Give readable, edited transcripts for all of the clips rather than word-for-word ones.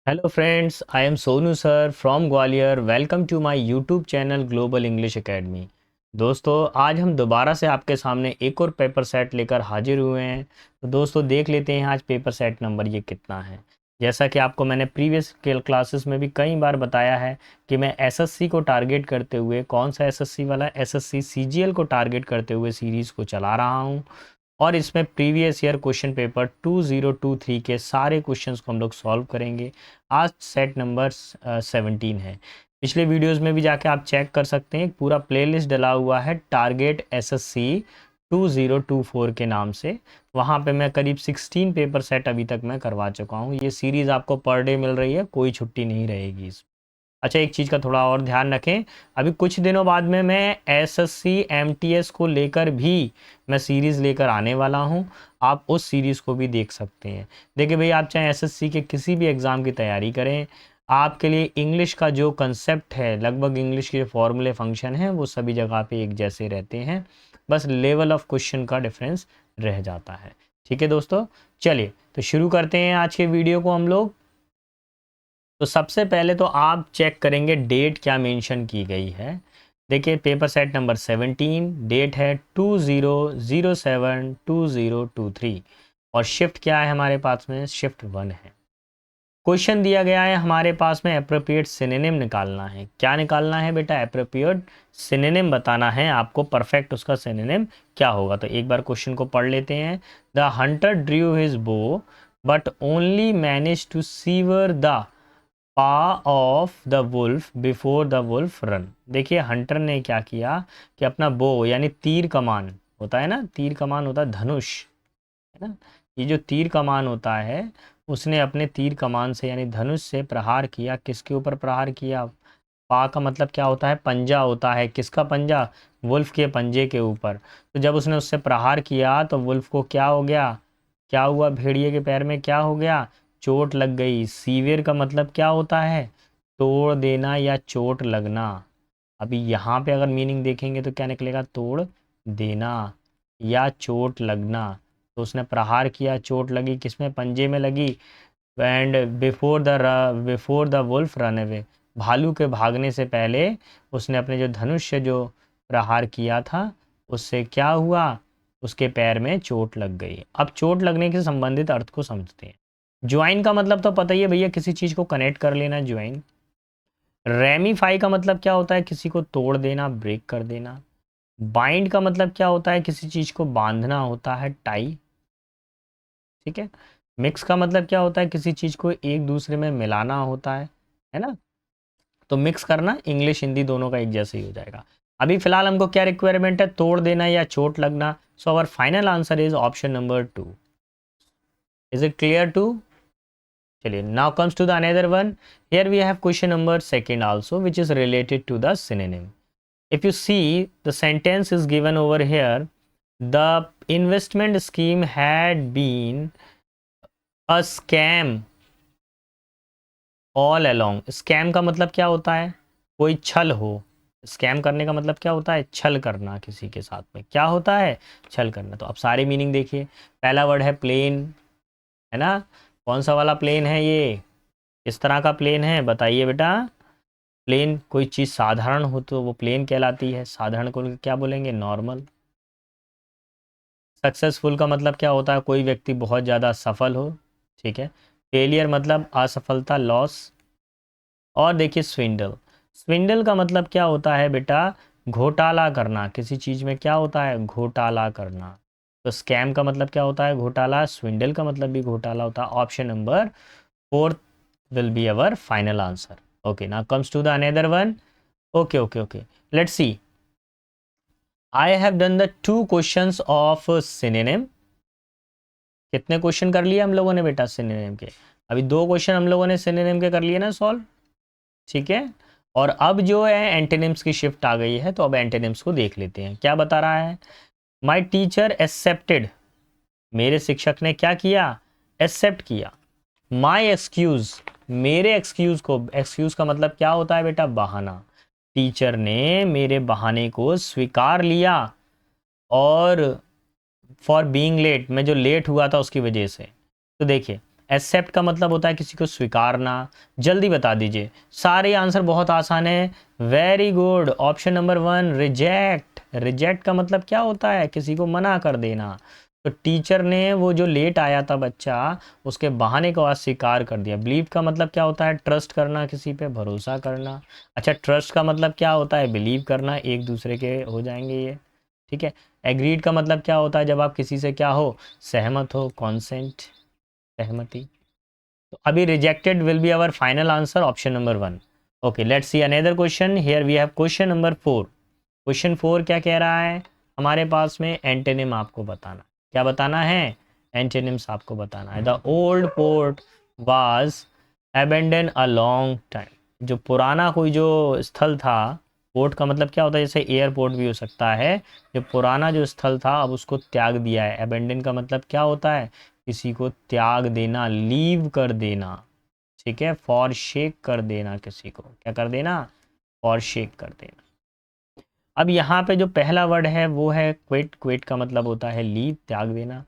Hello friends, I am Sonu sir from Gwalior. Welcome to my YouTube channel Global English Academy. दोस्तों, आज हम दोबारा से आपके सामने एक और पेपर सेट लेकर हाजिर हुए हैं। तो दोस्तों, देख लेते हैं आज पेपर सेट नंबर ये कितना है। जैसा कि आपको मैंने प्रीवियस क्लासेस में भी कई बार बताया है कि मैं एसएससी को टारगेट करते हुए, कौन सा एसएससी वाला, एसएससी सीजीएल को टारगेट करते हुए सीरीज़ को चला रहा हूँ। और इसमें प्रीवियस ईयर क्वेश्चन पेपर 2023 के सारे क्वेश्चंस को हम लोग सॉल्व करेंगे। आज सेट नंबर 17 है। पिछले वीडियोस में भी जाके आप चेक कर सकते हैं, एक पूरा प्लेलिस्ट डला हुआ है टारगेट एसएससी 2024 के नाम से। वहाँ पे मैं करीब 16 पेपर सेट अभी तक मैं करवा चुका हूँ। ये सीरीज़ आपको पर डे मिल रही है, कोई छुट्टी नहीं रहेगी इसमें। अच्छा, एक चीज़ का थोड़ा और ध्यान रखें, अभी कुछ दिनों बाद में मैं एसएससी एमटीएस को लेकर भी मैं सीरीज़ लेकर आने वाला हूं। आप उस सीरीज़ को भी देख सकते हैं। देखिए भाई, आप चाहे एसएससी के किसी भी एग्ज़ाम की तैयारी करें, आपके लिए इंग्लिश का जो कंसेप्ट है, लगभग इंग्लिश के फॉर्मूले फंक्शन हैं, वो सभी जगह पे एक जैसे रहते हैं। बस लेवल ऑफ क्वेश्चन का डिफरेंस रह जाता है। ठीक है दोस्तों, चलिए तो शुरू करते हैं आज के वीडियो को हम लोग। तो सबसे पहले तो आप चेक करेंगे डेट क्या मेंशन की गई है। देखिए, पेपर सेट नंबर 17, डेट है 2007-2023 और शिफ्ट क्या है हमारे पास में, शिफ्ट 1 है। क्वेश्चन दिया गया है हमारे पास में, एप्रोप्रिएट सिनोनिम निकालना है। क्या निकालना है बेटा, एप्रोप्रिएट सिनोनिम बताना है आपको, परफेक्ट उसका सिनोनिम क्या होगा। तो एक बार क्वेश्चन को पढ़ लेते हैं। The hunter drew his bow but only manage to sever the paw of the wolf before the wolf run. देखिए, हंटर ने क्या किया कि अपना बो यानी तीर कमान होता है ना, तीर कमान होता है धनुष, है ना। ये जो तीर कमान होता है, उसने अपने तीर कमान से यानी धनुष से प्रहार किया। किसके ऊपर प्रहार किया? पा का मतलब क्या होता है, पंजा होता है। किसका पंजा? वुल्फ के पंजे के ऊपर। तो जब उसने उससे प्रहार किया तो वुल्फ को क्या हो गया, क्या हुआ, भेड़िए के पैर में क्या हो गया, चोट लग गई। सीवियर का मतलब क्या होता है, तोड़ देना या चोट लगना। अभी यहाँ पे अगर मीनिंग देखेंगे तो क्या निकलेगा, तोड़ देना या चोट लगना। तो उसने प्रहार किया, चोट लगी, किसमें, पंजे में लगी। And before the wolf run away, भालू के भागने से पहले उसने अपने जो धनुष से जो प्रहार किया था, उससे क्या हुआ, उसके पैर में चोट लग गई। अब चोट लगने के संबंधित अर्थ को समझते हैं। ज्वाइन का मतलब तो पता ही है भैया, किसी चीज़ को कनेक्ट कर लेना, ज्वाइन। रेमीफाई का मतलब क्या होता है, किसी को तोड़ देना, ब्रेक कर देना। बाइंड का मतलब क्या होता है, किसी चीज़ को बांधना होता है, टाई। ठीक है। मिक्स का मतलब क्या होता है, किसी चीज़ को एक दूसरे में मिलाना होता है ना। तो मिक्स करना, इंग्लिश हिंदी दोनों का एक जैसे ही हो जाएगा। अभी फिलहाल हमको क्या रिक्वायरमेंट है, तोड़ देना या चोट लगना। So our final answer is option number 2। Is it clear too? चलिए, now comes to the another one. Here we have question number second also which is related to the synonym. If you see the sentence is given over here, the investment scheme had been a scam all along. Scam का मतलब क्या होता है, कोई छल हो। Scam करने का मतलब क्या होता है, छल करना, किसी के साथ में क्या होता है, छल करना। तो अब सारे मीनिंग देखिए। पहला वर्ड है प्लेन, है ना। कौन सा वाला प्लेन है ये, किस तरह का प्लेन है बताइए बेटा। प्लेन कोई चीज़ साधारण हो तो वो प्लेन कहलाती है, साधारण को क्या बोलेंगे, नॉर्मल। सक्सेसफुल का मतलब क्या होता है, कोई व्यक्ति बहुत ज़्यादा सफल हो। ठीक है। फेलियर मतलब असफलता, लॉस। और देखिए स्विंडल, स्विंडल का मतलब क्या होता है बेटा, घोटाला करना, किसी चीज़ में क्या होता है, घोटाला करना। तो स्कैम का मतलब क्या होता है, घोटाला। स्विंडल का मतलब भी घोटाला होता है। Option number 4 will be our final answer. Okay, now comes to the another one. Okay, okay, okay. Let's see. I have done the 2 questions of synonym. कितने क्वेश्चन कर लिए हम लोगों ने बेटा सिनोनिम के? अभी 2 क्वेश्चन हम लोगों ने सिनोनिम के कर लिए ना सॉल्व। ठीक है। और अब जो है एंटेनिम्स की शिफ्ट आ गई है, तो अब एंटेनिम्स को देख लेते हैं। क्या बता रहा है, माई टीचर एक्सेप्टेड, मेरे शिक्षक ने क्या किया, एक्सेप्ट किया। माई एक्सक्यूज, मेरे एक्सक्यूज को, एक्सक्यूज का मतलब क्या होता है बेटा, बहाना। टीचर ने मेरे बहाने को स्वीकार लिया। और फॉर बीइंग लेट, मैं जो लेट हुआ था उसकी वजह से। तो देखिए, एक्सेप्ट का मतलब होता है किसी को स्वीकारना। जल्दी बता दीजिए, सारे आंसर बहुत आसान है। Very good, option number 1 reject. Reject का मतलब क्या होता है, किसी को मना कर देना। तो टीचर ने वो जो लेट आया था बच्चा, उसके बहाने को अस्वीकार कर दिया। बिलीव का मतलब क्या होता है, ट्रस्ट करना, किसी पे भरोसा करना। अच्छा, ट्रस्ट का मतलब क्या होता है, बिलीव करना, एक दूसरे के हो जाएंगे ये, ठीक है। एग्रीड का मतलब क्या होता है, जब आप किसी से क्या हो, सहमत हो, कॉन्सेंट, सहमति। तो अभी rejected will be our final answer, option number 1। Okay, let's see another question. Here we have question number 4। Question 4 क्या कह रहा है हमारे पास में, एंटेनिम आपको बताना। क्या बताना है, एंटेनिम्स आपको बताना है। The old port was abandon a long time. जो पुराना कोई जो स्थल था, पोर्ट का मतलब क्या होता है, जैसे एयरपोर्ट भी हो सकता है। जो पुराना जो स्थल था अब उसको त्याग दिया है। अबेंडन का मतलब क्या होता है, किसी को त्याग देना, लीव कर देना, ठीक है। फॉर शेक कर देना, किसी को क्या कर देना, फॉर शेक कर देना। अब यहाँ पे जो पहला वर्ड है वो है क्विट। क्विट का मतलब होता है लीव, त्याग देना।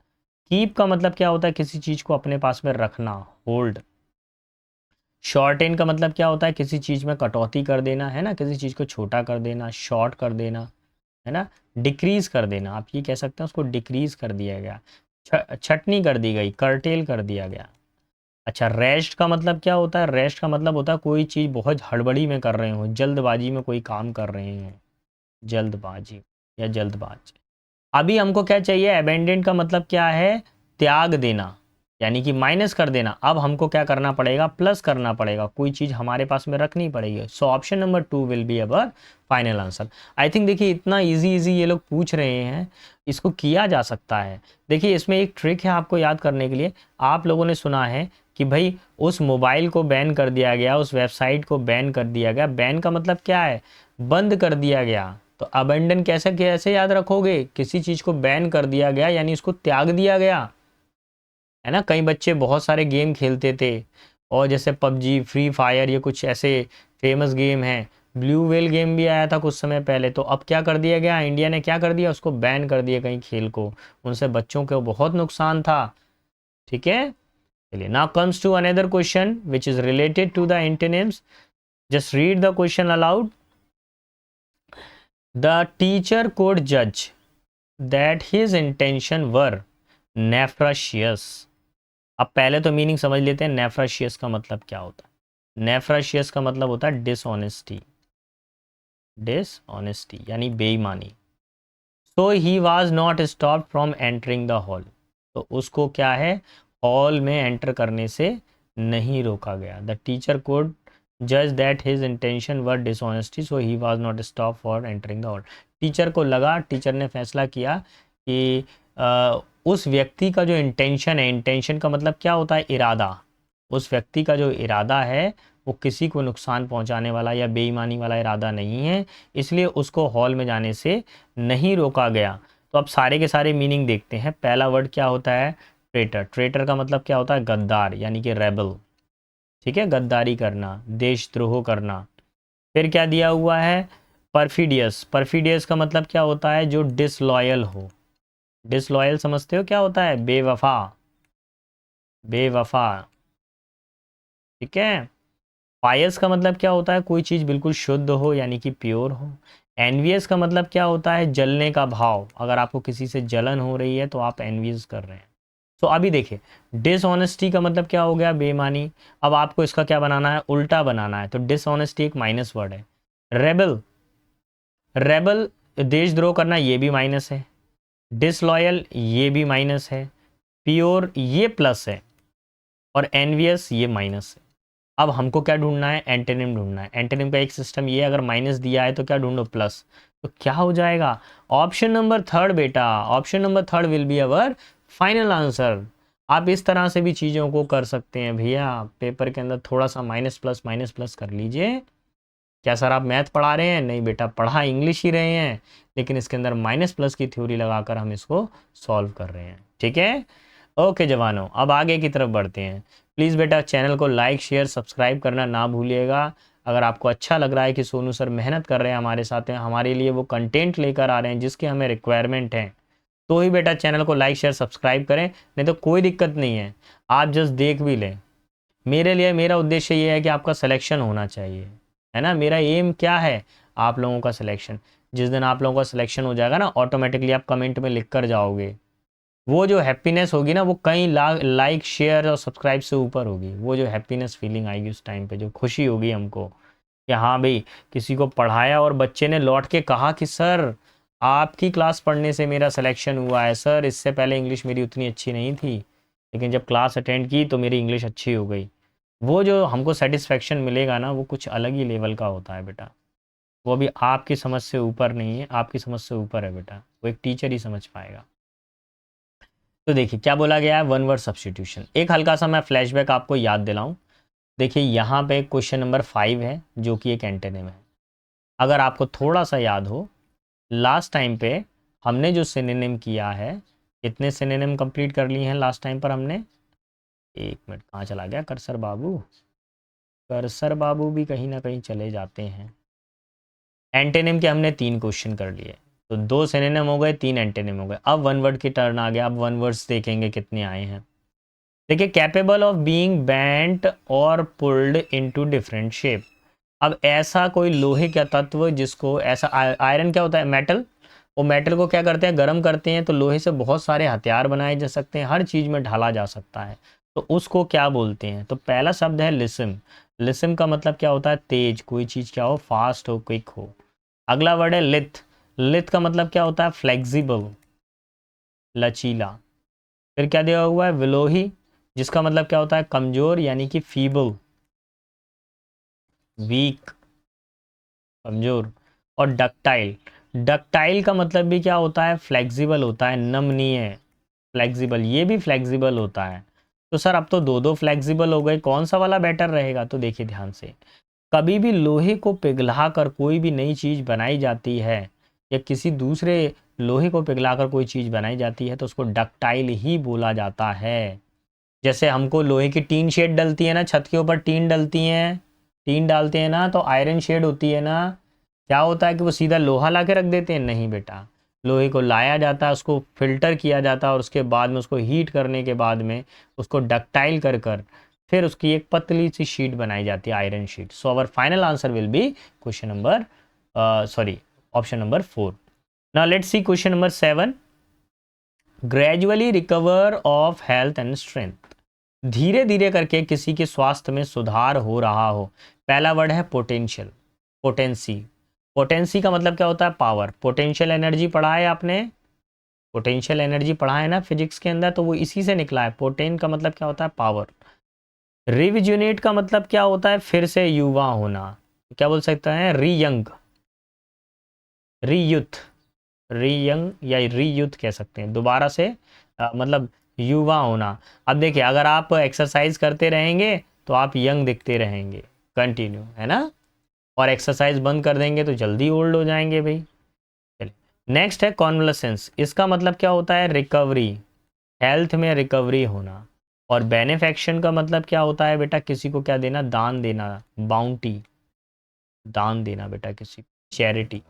कीप का मतलब क्या होता है, किसी चीज को अपने पास में रखना, होल्ड। शॉर्टेन का मतलब क्या होता है, किसी चीज में कटौती कर देना, है ना, किसी चीज को छोटा कर देना, शॉर्ट कर देना, है ना। डिक्रीज कर देना, आप ये कह सकते हैं उसको डिक्रीज कर दिया गया, छटनी कर दी गई, कर्टेल कर दिया गया। अच्छा, रेस्ट का मतलब क्या होता है, रेस्ट का मतलब होता है कोई चीज़ बहुत हड़बड़ी में कर रहे हो, जल्दबाजी में कोई काम कर रहे हैं, जल्दबाजी या जल्दबाज। अभी हमको क्या चाहिए, अबेंडेंट का मतलब क्या है, त्याग देना, यानी कि माइनस कर देना। अब हमको क्या करना पड़ेगा, प्लस करना पड़ेगा, कोई चीज़ हमारे पास में रखनी पड़ेगी। So option number 2 will be our final answer. I think देखिए, इतना इजी इजी ये लोग पूछ रहे हैं, इसको किया जा सकता है। देखिए, इसमें एक ट्रिक है आपको याद करने के लिए। आप लोगों ने सुना है कि भाई उस मोबाइल को बैन कर दिया गया, उस वेबसाइट को बैन कर दिया गया। बैन का मतलब क्या है, बंद कर दिया गया। तो अबेंडन कैसे कैसे याद रखोगे, किसी चीज़ को बैन कर दिया गया यानी इसको त्याग दिया गया, है ना। कई बच्चे बहुत सारे गेम खेलते थे, और जैसे पबजी, फ्री फायर, ये कुछ ऐसे फेमस गेम हैं। ब्लू वेल गेम भी आया था कुछ समय पहले, तो अब क्या कर दिया गया, इंडिया ने क्या कर दिया, उसको बैन कर दिया कहीं खेल को। उनसे बच्चों को बहुत नुकसान था, ठीक है। चलिए, now comes to another question which is related to the antonyms. Just read the question aloud. The teacher could judge that his intention were nefarious। अब पहले तो मीनिंग समझ लेते हैं, नेफ्राशियस का मतलब क्या होता है। नेफ्राशियस का मतलब होता है डिसऑनेस्टी, डिसऑनेस्टी यानी बेईमानी। So he was not stop from entering the hall. तो उसको क्या है, हॉल में एंटर करने से नहीं रोका गया। The teacher could judge that his intention were dishonesty, so he was not stopped for entering the hall। Teacher को लगा, टीचर ने फैसला किया कि उस व्यक्ति का जो इंटेंशन है, इंटेंशन का मतलब क्या होता है, इरादा। उस व्यक्ति का जो इरादा है वो किसी को नुकसान पहुंचाने वाला या बेईमानी वाला इरादा नहीं है, इसलिए उसको हॉल में जाने से नहीं रोका गया। तो अब सारे के सारे मीनिंग देखते हैं। पहला वर्ड क्या होता है, ट्रेटर। ट्रेटर का मतलब क्या होता है, गद्दार यानी कि रेबल, ठीक है, गद्दारी करना, देशद्रोह करना। फिर क्या दिया हुआ है, परफिडियस। परफिडियस का मतलब क्या होता है, जो डिसलॉयल हो। डिसलॉयल समझते हो क्या होता है, बेवफा, बेवफा, ठीक है। पायस का मतलब क्या होता है, कोई चीज़ बिल्कुल शुद्ध हो यानी कि प्योर हो। एनवियस का मतलब क्या होता है, जलने का भाव। अगर आपको किसी से जलन हो रही है तो आप एनवियस कर रहे हैं। तो अभी देखिए, डिसऑनेस्टी का मतलब क्या हो गया, बेईमानी। अब आपको इसका क्या बनाना है, उल्टा बनाना है। तो डिसऑनेस्टी एक माइनस वर्ड है। रेबल, रेबल देशद्रोह करना, ये भी माइनस है। डिसलॉयल ये भी माइनस है। प्योर ये प्लस है, और एनवियस ये माइनस है। अब हमको क्या ढूंढना है, एंटेनिम ढूंढना है। एंटेनिम का एक सिस्टम ये है, अगर माइनस दिया है तो क्या ढूंढो, प्लस। तो क्या हो जाएगा, ऑप्शन नंबर 3 बेटा, option number 3 will be our final answer. आप इस तरह से भी चीज़ों को कर सकते हैं भैया, पेपर के अंदर थोड़ा सा माइनस प्लस कर लीजिए। क्या सर आप मैथ पढ़ा रहे हैं, नहीं बेटा, पढ़ा इंग्लिश ही रहे हैं, लेकिन इसके अंदर माइनस प्लस की थ्योरी लगाकर हम इसको सॉल्व कर रहे हैं, ठीक है। ओके जवानों, अब आगे की तरफ बढ़ते हैं। प्लीज़ बेटा चैनल को लाइक शेयर सब्सक्राइब करना ना भूलिएगा। अगर आपको अच्छा लग रहा है कि सोनू सर मेहनत कर रहे हैं हमारे साथ, हमारे लिए वो कंटेंट लेकर आ रहे हैं जिसकी हमें रिक्वायरमेंट है, तो ही बेटा चैनल को लाइक शेयर सब्सक्राइब करें, नहीं तो कोई दिक्कत नहीं है, आप जस्ट देख भी लें। मेरे लिए मेरा उद्देश्य ये है कि आपका सिलेक्शन होना चाहिए, है ना। मेरा एम क्या है, आप लोगों का सिलेक्शन। जिस दिन आप लोगों का सिलेक्शन हो जाएगा ना, ऑटोमेटिकली आप कमेंट में लिख कर जाओगे, वो जो हैप्पीनेस होगी ना, वो कई लाइक शेयर और सब्सक्राइब से ऊपर होगी। वो जो हैप्पीनेस फीलिंग आएगी उस टाइम पे, जो खुशी होगी हमको कि हाँ भाई किसी को पढ़ाया और बच्चे ने लौट के कहा कि सर आपकी क्लास पढ़ने से मेरा सिलेक्शन हुआ है, सर इससे पहले इंग्लिश मेरी उतनी अच्छी नहीं थी, लेकिन जब क्लास अटेंड की तो मेरी इंग्लिश अच्छी हो गई। वो जो हमको सेटिस्फेक्शन मिलेगा ना, वो कुछ अलग ही लेवल का होता है बेटा। वो अभी आपकी समझ से ऊपर नहीं है, आपकी समझ से ऊपर है बेटा, वो एक टीचर ही समझ पाएगा। तो देखिए क्या बोला गया है, वन वर्ड सब्स्टिट्यूशन। एक हल्का सा मैं फ्लैशबैक आपको याद दिलाऊं। देखिए यहाँ पे क्वेश्चन नंबर 5 है जो कि एक एंटोनिम है। अगर आपको थोड़ा सा याद हो, लास्ट टाइम पे हमने जो सिनोनिम किया है, कितने सिनोनिम कंप्लीट कर लिए हैं लास्ट टाइम पर हमने। एक मिनट, कहाँ चला गया कर्सर बाबू, कर्सर बाबू भी कहीं ना कहीं चले जाते हैं। एंटोनिम के हमने 3 क्वेश्चन कर लिए, तो 2 सिनोनिम हो गए, 3 एंटोनिम हो गए। अब वन वर्ड की टर्न आ गया। अब वन वर्ड्स देखेंगे कितने आए हैं। देखिए कैपेबल ऑफ बीइंग बेंट और पुल्ड इनटू डिफरेंट शेप। अब ऐसा कोई लोहे का तत्व जिसको ऐसा, आयरन क्या होता है, मेटल। वो मेटल को क्या करते हैं, गर्म करते हैं, तो लोहे से बहुत सारे हथियार बनाए जा सकते हैं, हर चीज में ढाला जा सकता है। तो उसको क्या बोलते हैं, तो पहला शब्द है लिस्म। लिस्म का मतलब क्या होता है, तेज, कोई चीज क्या हो, फास्ट हो, क्विक हो। अगला वर्ड है लिथ। लिथ का मतलब क्या होता है, फ्लेक्सिबल, लचीला। फिर क्या दिया हुआ है, विलोही, जिसका मतलब क्या होता है, कमजोर, यानी कि फीबल, वीक, कमजोर। और डक्टाइल। डक्टाइल का मतलब भी क्या होता है, फ्लेक्सिबल होता है, नमनीय, फ्लेक्सिबल, ये भी फ्लेक्सिबल होता है। तो सर अब तो दो दो फ्लेक्सिबल हो गए, कौन सा वाला बेटर रहेगा, तो देखिए ध्यान से। कभी भी लोहे को पिघलाकर कोई भी नई चीज बनाई जाती है, या किसी दूसरे लोहे को पिघलाकर कोई चीज बनाई जाती है, तो उसको डक्टाइल ही बोला जाता है। जैसे हमको लोहे की टीन शेड डलती है ना, छत के ऊपर टीन डलती है, टीन डालते हैं ना, तो आयरन शेड होती है ना। क्या होता है कि वो सीधा लोहा ला के रख देते हैं, नहीं बेटा। लोहे को लाया जाता है, उसको फिल्टर किया जाता है, और उसके बाद में उसको हीट करने के बाद में उसको डक्टाइल कर कर फिर उसकी एक पतली सी शीट बनाई जाती है, iron sheet. So our final answer will B question number, sorry, option number 4। Now let's see question number 7। Gradually recover of health and strength. धीरे धीरे करके किसी के स्वास्थ्य में सुधार हो रहा हो। पहला वर्ड है पोटेंशियल, पोटेंसी। पोटेंसी का मतलब क्या होता है, पावर। पोटेंशियल एनर्जी पढ़ा है आपने, पोटेंशियल एनर्जी पढ़ा है ना फिजिक्स के अंदर, तो वो इसी से निकला है। पोटेन का मतलब क्या होता है, पावर। रिविजुनेट का मतलब क्या होता है, फिर से युवा होना। क्या बोल सकते हैं, रीयंग, रीयूथ, रीयंग या रीयूथ कह सकते हैं, दोबारा से मतलब युवा होना। अब देखिए अगर आप एक्सरसाइज करते रहेंगे तो आप यंग दिखते रहेंगे कंटिन्यू, है ना। और एक्सरसाइज बंद कर देंगे तो जल्दी ओल्ड हो जाएंगे भाई। चलिए नेक्स्ट है कॉन्वलेसेंस। इसका मतलब क्या होता है, रिकवरी, हेल्थ में रिकवरी होना। और बेनिफेक्शन का मतलब क्या होता है बेटा, किसी को क्या देना, दान देना, बाउंटी, दान देना बेटा किसी, charity,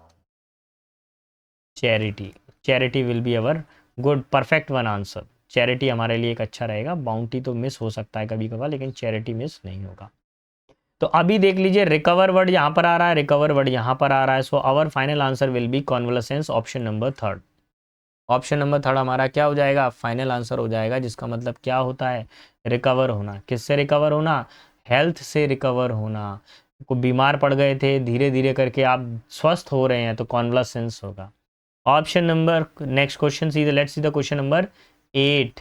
charity, charity will be our good perfect one answer. Charity हमारे लिए एक अच्छा रहेगा, बाउंटी तो मिस हो सकता है कभी कभार, लेकिन चैरिटी मिस नहीं होगा। तो अभी देख लीजिए, रिकवर वर्ड यहाँ पर आ रहा है, रिकवर वर्ड यहाँ पर आ रहा है। So our final answer will be convalescence, option number 3। Option number 3 हमारा क्या हो जाएगा, फाइनल आंसर हो जाएगा, जिसका मतलब क्या होता है, रिकवर होना। किससे रिकवर होना, हेल्थ से रिकवर होना। को बीमार पड़ गए थे, धीरे धीरे करके आप स्वस्थ हो रहे हैं, तो कॉन्वलेसेंस होगा। ऑप्शन नंबर, नेक्स्ट क्वेश्चन सीधे, let's see the question number 8।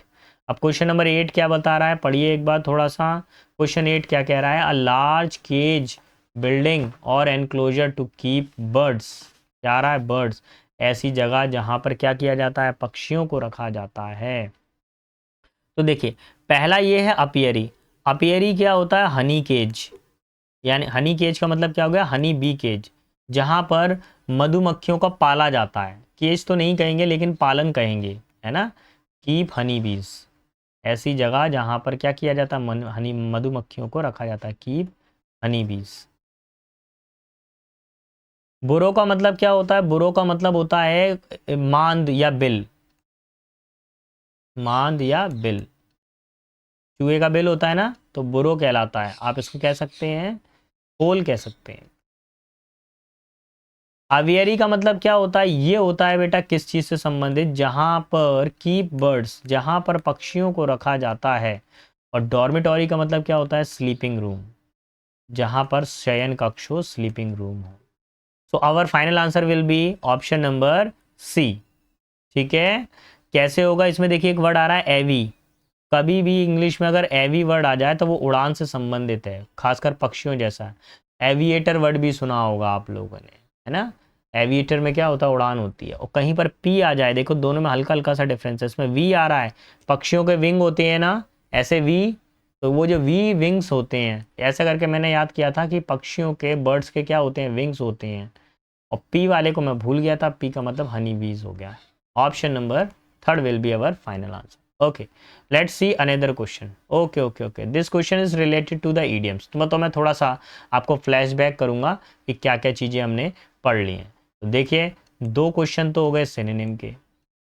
अब क्वेश्चन नंबर 8 क्या बता रहा है, पढ़िए एक बार थोड़ा सा। क्वेश्चन 8 क्या कह रहा है, अ लार्ज केज बिल्डिंग और एनक्लोजर टू कीप बर्ड्स। क्या आ रहा है, बर्ड्स, ऐसी जगह जहां पर क्या किया जाता है, पक्षियों को रखा जाता है। तो देखिए पहला ये है अपियरी। अपियरी क्या होता है, हनी केज, यानी हनी केज का मतलब क्या हो गया, हनी बी केज, जहां पर मधुमक्खियों का पाला जाता है। केज तो नहीं कहेंगे लेकिन पालन कहेंगे, है ना। कीप हनी बीज, ऐसी जगह जहां पर क्या किया जाता है, हनी, मधुमक्खियों को रखा जाता है, कीप हनी बीज। बुरो का मतलब क्या होता है, बुरो का मतलब होता है मांद या बिल, मांद या बिल। चूहे का बिल होता है ना, तो बुरो कहलाता है, आप इसको कह सकते हैं होल कह सकते हैं। अवियरी का मतलब क्या होता है, ये होता है बेटा किस चीज से संबंधित, जहां पर कीप बर्ड्स, जहां पर पक्षियों को रखा जाता है। और डॉर्मिटोरी का मतलब क्या होता है, स्लीपिंग रूम, जहां पर शयन कक्ष हो, स्लीपिंग रूम हो। So our final answer will be option number C. ठीक है, कैसे होगा, इसमें देखिए एक वर्ड आ रहा है एवी। कभी भी इंग्लिश में अगर एवी वर्ड आ जाए तो वो उड़ान से संबंधित है, खासकर पक्षियों जैसा। एविएटर वर्ड भी सुना होगा आप लोगों ने, है ना। एविएटर में क्या होता है, उड़ान होती है। और कहीं पर पी आ जाए, देखो दोनों में हल्का हल्का सा डिफरेंस है, इसमें वी आ रहा है, पक्षियों के विंग होते हैं ना, ऐसे वी, तो वो जो वी विंग्स होते हैं, ऐसा करके मैंने याद किया था कि पक्षियों के, बर्ड्स के क्या होते हैं, विंग्स होते हैं। और पी वाले को मैं भूल गया था, पी का मतलब हनी बीज हो गया। Option number third will be our final answer. Okay, let's see another question. Okay okay okay, this question is related to the idioms. तो मैं थोड़ा सा आपको फ्लैशबैक करूंगा कि क्या क्या चीज़ें हमने पढ़ ली हैं। तो देखिए, 2 क्वेश्चन तो हो गए सिनोनिम के,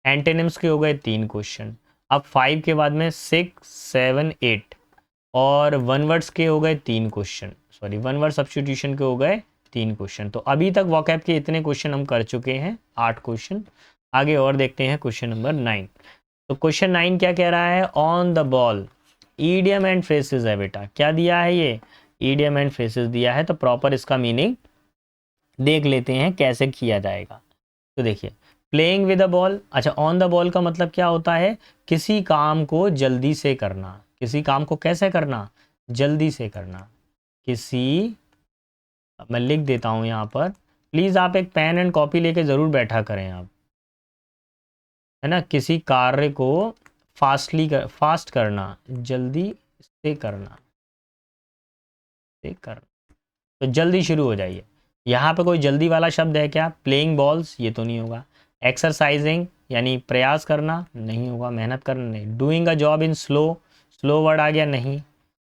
एंटोनिम्स के हो गए 3 क्वेश्चन। अब 5 के बाद में 6, 7, 8 और वन वर्ड्स के हो गए 3 question, sorry one word substitution के हो गए 3 क्वेश्चन। तो अभी तक वोकैब के इतने क्वेश्चन हम कर चुके हैं, 8 क्वेश्चन। आगे और देखते हैं क्वेश्चन नंबर 9। तो क्वेश्चन 9 क्या कह रहा है, on the ball idiom and phrases है बेटा। क्या दिया है ये, ईडियम एंड फ्रेसेस दिया है। तो प्रॉपर इसका मीनिंग देख लेते हैं कैसे किया जाएगा। तो देखिए, प्लेइंग विद अ बॉल, अच्छा ऑन द बॉल का मतलब क्या होता है, किसी काम को जल्दी से करना। किसी काम को कैसे करना, जल्दी से करना। किसी, मैं लिख देता हूं यहाँ पर, प्लीज आप एक पेन एंड कॉपी लेके जरूर बैठा करें आप, है ना। किसी कार्य को फास्ट करना, जल्दी से करना, से करना, तो जल्दी शुरू हो जाइए। यहाँ पे कोई जल्दी वाला शब्द है क्या, प्लेइंग बॉल्स, ये तो नहीं होगा। एक्सरसाइजिंग यानी प्रयास करना, नहीं होगा, मेहनत करना नहीं। Doing a job in slow, slow word आ गया, नहीं।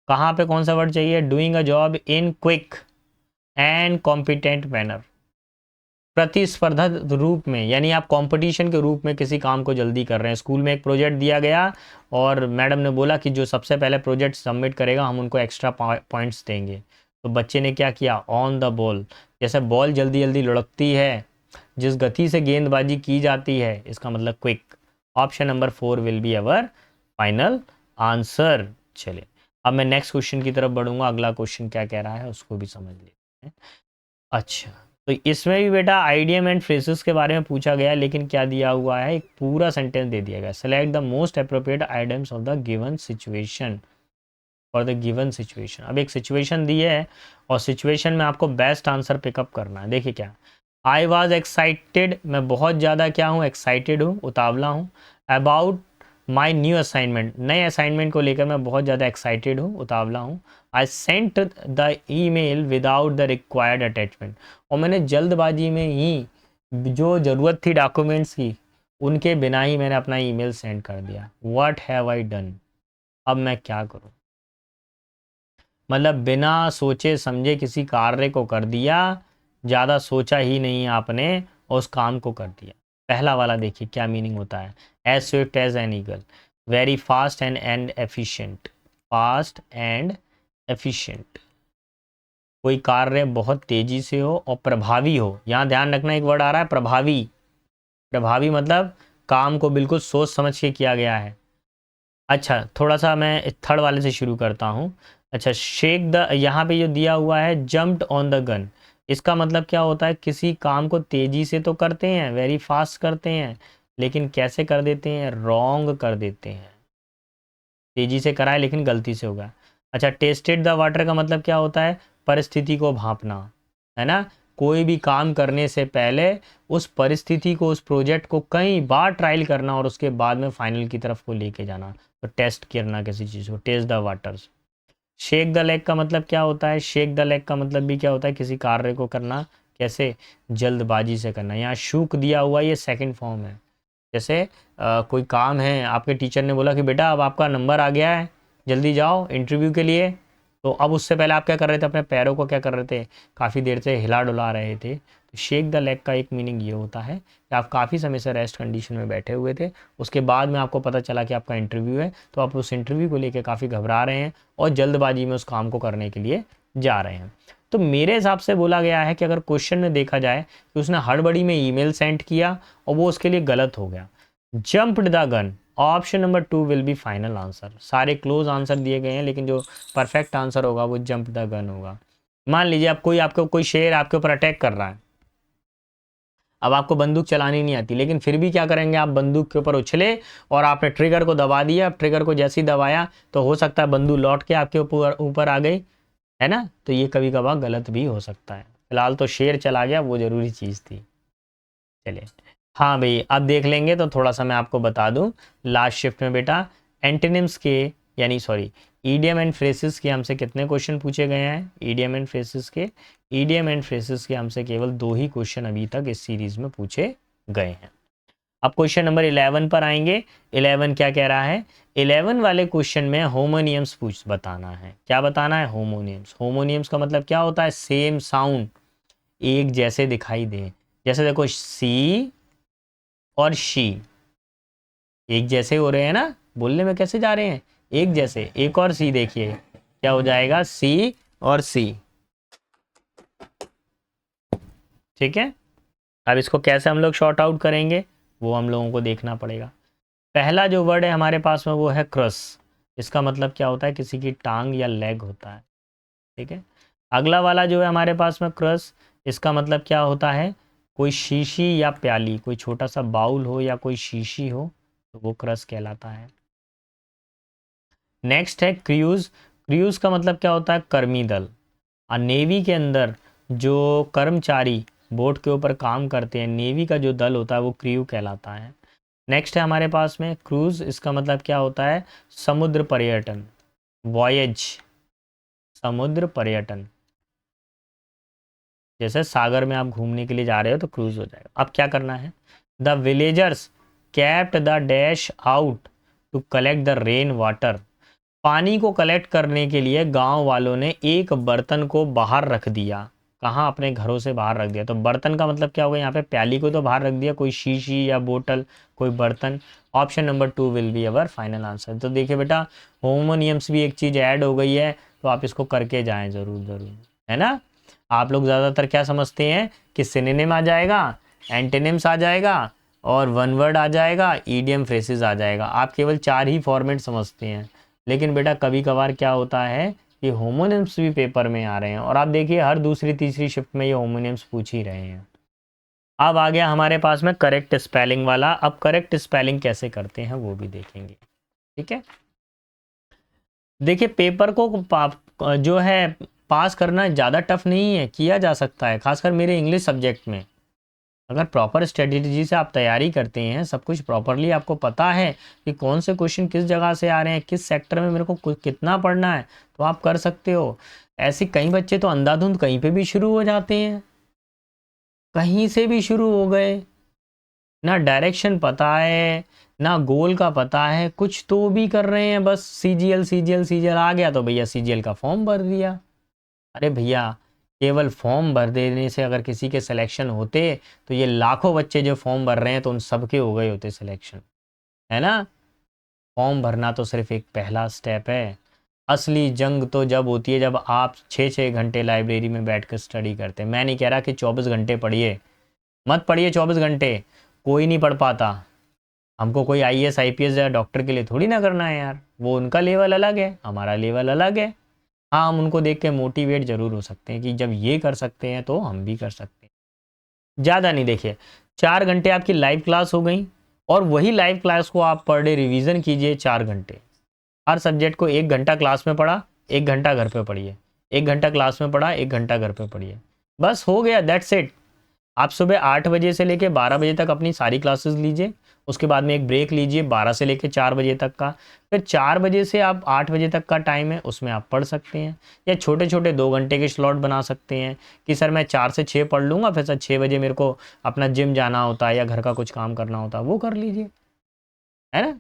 कहाँ पे कौन सा वर्ड चाहिए, doing a job in quick and competent manner, प्रतिस्पर्धा रूप में, यानी आप कंपटीशन के रूप में किसी काम को जल्दी कर रहे हैं। स्कूल में एक प्रोजेक्ट दिया गया और मैडम ने बोला कि जो सबसे पहले प्रोजेक्ट सबमिट करेगा हम उनको एक्स्ट्रा पॉइंट्स देंगे। तो बच्चे ने क्या किया, ऑन द बॉल, जैसे बॉल जल्दी जल्दी लुढ़कती है, जिस गति से गेंदबाजी की जाती है, इसका मतलब quick. Option number 4 will be our final answer. चलिए, अब मैं नेक्स्ट क्वेश्चन की तरफ बढ़ूंगा। अगला क्वेश्चन क्या कह रहा है उसको भी समझ लेते हैं। अच्छा, तो इसमें भी बेटा आइडियम एंड फ्रेजेस के बारे में पूछा गया है, लेकिन क्या दिया हुआ है, एक पूरा सेंटेंस दे दिया गया, select the most appropriate idioms of the given situation, for the given situation. अब एक सिचुएशन दी है और सिचुएशन में आपको बेस्ट आंसर पिकअप करना है। देखिए क्या, आई वॉज एक्साइटेड, मैं बहुत ज़्यादा क्या हूँ, एक्साइटेड हूँ, उतावला हूँ। अबाउट माई न्यू असाइनमेंट, नए असाइनमेंट को लेकर मैं बहुत ज़्यादा एक्साइटेड हूँ, उतावला हूँ। I sent the email without the required attachment, और मैंने जल्दबाजी में ही जो ज़रूरत थी डॉक्यूमेंट्स की, उनके बिना ही मैंने अपना ईमेल सेंड कर दिया। व्हाट हैव आई डन, अब मैं क्या करूँ, मतलब बिना सोचे समझे किसी कार्य को कर दिया, ज़्यादा सोचा ही नहीं आपने और उस काम को कर दिया। पहला वाला देखिए क्या मीनिंग होता है, as swift as an eagle, very fast and efficient, fast and efficient, कोई कार्य बहुत तेजी से हो और प्रभावी हो। यहाँ ध्यान रखना, एक वर्ड आ रहा है प्रभावी, प्रभावी मतलब काम को बिल्कुल सोच समझ के किया गया है। अच्छा, थोड़ा सा मैं थर्ड वाले से शुरू करता हूँ। अच्छा, शेक द, यहाँ पे जो दिया हुआ है जम्प्ड ऑन द गन, इसका मतलब क्या होता है, किसी काम को तेजी से तो करते हैं, वेरी फास्ट करते हैं, लेकिन कैसे कर देते हैं, रॉन्ग कर देते हैं। तेजी से कराए लेकिन गलती से होगा। अच्छा, टेस्टेड द वाटर का मतलब क्या होता है, परिस्थिति को भांपना, है ना। कोई भी काम करने से पहले उस परिस्थिति को, उस प्रोजेक्ट को कई बार ट्रायल करना और उसके बाद में फाइनल की तरफ को लेके जाना, तो टेस्ट करना किसी चीज़ को, test the waters. Shake the leg का मतलब क्या होता है, शेक द लेग का मतलब भी क्या होता है, किसी कार्य को करना कैसे, जल्दबाजी से करना। यहाँ शूक दिया हुआ ये सेकंड फॉर्म है। जैसे कोई काम है, आपके टीचर ने बोला कि बेटा अब आपका नंबर आ गया है, जल्दी जाओ इंटरव्यू के लिए। तो अब उससे पहले आप क्या कर रहे थे, अपने पैरों को क्या कर रहे थे, काफ़ी देर से हिला डुला रहे थे। तो शेक द लेग का एक मीनिंग ये होता है कि आप काफ़ी समय से रेस्ट कंडीशन में बैठे हुए थे, उसके बाद में आपको पता चला कि आपका इंटरव्यू है, तो आप उस इंटरव्यू को लेकर काफ़ी घबरा रहे हैं और जल्दबाजी में उस काम को करने के लिए जा रहे हैं। तो मेरे हिसाब से बोला गया है कि अगर क्वेश्चन में देखा जाए कि उसने हड़बड़ी में ईमेल सेंड किया और वो उसके लिए गलत हो गया, jumped the gun, option number 2 will be final answer. सारे क्लोज आंसर दिए गए हैं लेकिन जो परफेक्ट आंसर होगा वो जंप द गन होगा। मान लीजिए आप कोई शेर आपके ऊपर अटैक कर रहा है, अब आपको बंदूक चलानी नहीं आती, लेकिन फिर भी क्या करेंगे, आप बंदूक के ऊपर उछले और आपने ट्रिगर को दबा दिया। ट्रिगर को जैसे ही दबाया तो हो सकता है बंदूक लौट के आपके ऊपर ऊपर आ गई, है ना। तो ये कभी कभार गलत भी हो सकता है। फिलहाल तो शेर चला गया, वो जरूरी चीज़ थी। चलिए, हाँ भाई, अब देख लेंगे तो थोड़ा सा मैं आपको बता दूं लास्ट शिफ्ट में बेटा एंटोनिम्स के, यानी सॉरी, ईडियम एंड फ्रेसेस के हमसे कितने क्वेश्चन पूछे गए हैं। ईडियम एंड फ्रेसेस के हमसे केवल 2 ही क्वेश्चन अभी तक इस सीरीज में पूछे गए हैं। अब क्वेश्चन नंबर 11 पर आएंगे। 11 क्या कह रहा है, 11 वाले क्वेश्चन में होमोनियम्स बताना है। क्या बताना है, होमोनियम्स। होमोनियम्स का मतलब क्या होता है, सेम साउंड, एक जैसे दिखाई दे। जैसे देखो सी और शी एक जैसे हो रहे हैं ना, बोलने में कैसे जा रहे हैं, एक जैसे। एक और सी देखिए, क्या हो जाएगा, सी और सी। ठीक है, अब इसको कैसे हम लोग शॉर्ट आउट करेंगे वो हम लोगों को देखना पड़ेगा। पहला जो वर्ड है हमारे पास में वो है क्रस। इसका मतलब क्या होता है, किसी की टांग या लेग होता है। ठीक है, अगला वाला जो है हमारे पास में क्रस, इसका मतलब क्या होता है, कोई शीशी या प्याली, कोई छोटा सा बाउल हो या कोई शीशी हो तो वो क्रस कहलाता है। नेक्स्ट है क्रूज। क्रूज का मतलब क्या होता है, कर्मी दल। और नेवी के अंदर जो कर्मचारी बोट के ऊपर काम करते हैं, नेवी का जो दल होता है वो क्रू कहलाता है। नेक्स्ट है हमारे पास में क्रूज, इसका मतलब क्या होता है, समुद्र पर्यटन, वॉयज, समुद्र पर्यटन। जैसे सागर में आप घूमने के लिए जा रहे हो तो क्रूज हो जाएगा। अब क्या करना है, the villagers kept the dash out to collect the rain water. पानी को कलेक्ट करने के लिए गांव वालों ने एक बर्तन को बाहर रख दिया। कहाँ, अपने घरों से बाहर रख दिया। तो बर्तन का मतलब क्या होगा, यहाँ पे प्याली को तो बाहर रख दिया, कोई शीशी या बोतल, कोई बर्तन। Option number 2 will be our final answer. तो देखिए बेटा, होमोनियम्स भी एक चीज़ ऐड हो गई है, तो आप इसको करके जाएं ज़रूर ज़रूर, है ना। आप लोग ज़्यादातर क्या समझते हैं कि सिनोनिम आ जाएगा, एंटोनिम्स आ जाएगा और वन वर्ड आ जाएगा, ईडियम फ्रेसेस आ जाएगा। आप केवल 4 ही फॉर्मेट समझते हैं, लेकिन बेटा कभी कभार क्या होता है कि होमोनिम्स भी पेपर में आ रहे हैं, और आप देखिए हर दूसरी तीसरी शिफ्ट में ये होमोनिम्स पूछ ही रहे हैं। अब आ गया हमारे पास में करेक्ट स्पेलिंग वाला। अब करेक्ट स्पेलिंग कैसे करते हैं वो भी देखेंगे। ठीक है, देखिए पेपर को जो है पास करना ज़्यादा टफ नहीं है, किया जा सकता है, खासकर मेरे इंग्लिश सब्जेक्ट में। अगर प्रॉपर स्ट्रेटेजी से आप तैयारी करते हैं, सब कुछ प्रॉपरली आपको पता है कि कौन से क्वेश्चन किस जगह से आ रहे हैं, किस सेक्टर में मेरे को कितना पढ़ना है, तो आप कर सकते हो। ऐसे कई बच्चे तो अंधाधुंध कहीं पे भी शुरू हो जाते हैं, कहीं से भी शुरू हो गए, ना डायरेक्शन पता है ना गोल का पता है, कुछ तो भी कर रहे हैं, बस सीजीएल सीजीएल सीजीएल आ गया तो भैया सीजीएल का फॉर्म भर दिया। अरे भैया, केवल फॉर्म भर देने से अगर किसी के सिलेक्शन होते तो ये लाखों बच्चे जो फॉर्म भर रहे हैं तो उन सबके हो गए होते सिलेक्शन, है ना। फॉर्म भरना तो सिर्फ एक पहला स्टेप है। असली जंग तो जब होती है जब आप 6-6 घंटे लाइब्रेरी में बैठकर स्टडी करते हैं। मैं नहीं कह रहा कि 24 घंटे पढ़िए, मत पढ़िए 24 घंटे, कोई नहीं पढ़ पाता। हमको कोई आईएएस आईपीएस या डॉक्टर के लिए थोड़ी ना करना है यार, वो उनका लेवल अलग है, हमारा लेवल अलग है। हाँ, हम उनको देख के मोटिवेट जरूर हो सकते हैं कि जब ये कर सकते हैं तो हम भी कर सकते हैं। ज़्यादा नहीं, देखिए 4 घंटे आपकी लाइव क्लास हो गई, और वही लाइव क्लास को आप पर डे रिवीजन कीजिए 4 घंटे। हर सब्जेक्ट को 1 घंटा क्लास में पढ़ा, 1 घंटा घर पे पढ़िए, 1 घंटा क्लास में पढ़ा, 1 घंटा घर पे पढ़िए, बस हो गया, दैट्स इट। आप सुबह 8 बजे से लेकर 12 बजे तक अपनी सारी क्लासेस लीजिए, उसके बाद में एक ब्रेक लीजिए 12 से लेकर 4 बजे तक का, फिर 4 बजे से आप 8 बजे तक का टाइम है उसमें आप पढ़ सकते हैं, या छोटे छोटे 2 घंटे के स्लॉट बना सकते हैं कि सर मैं 4 से 6 पढ़ लूँगा, फिर सर 6 बजे मेरे को अपना जिम जाना होता है या घर का कुछ काम करना होता है, वो कर लीजिए, है ना।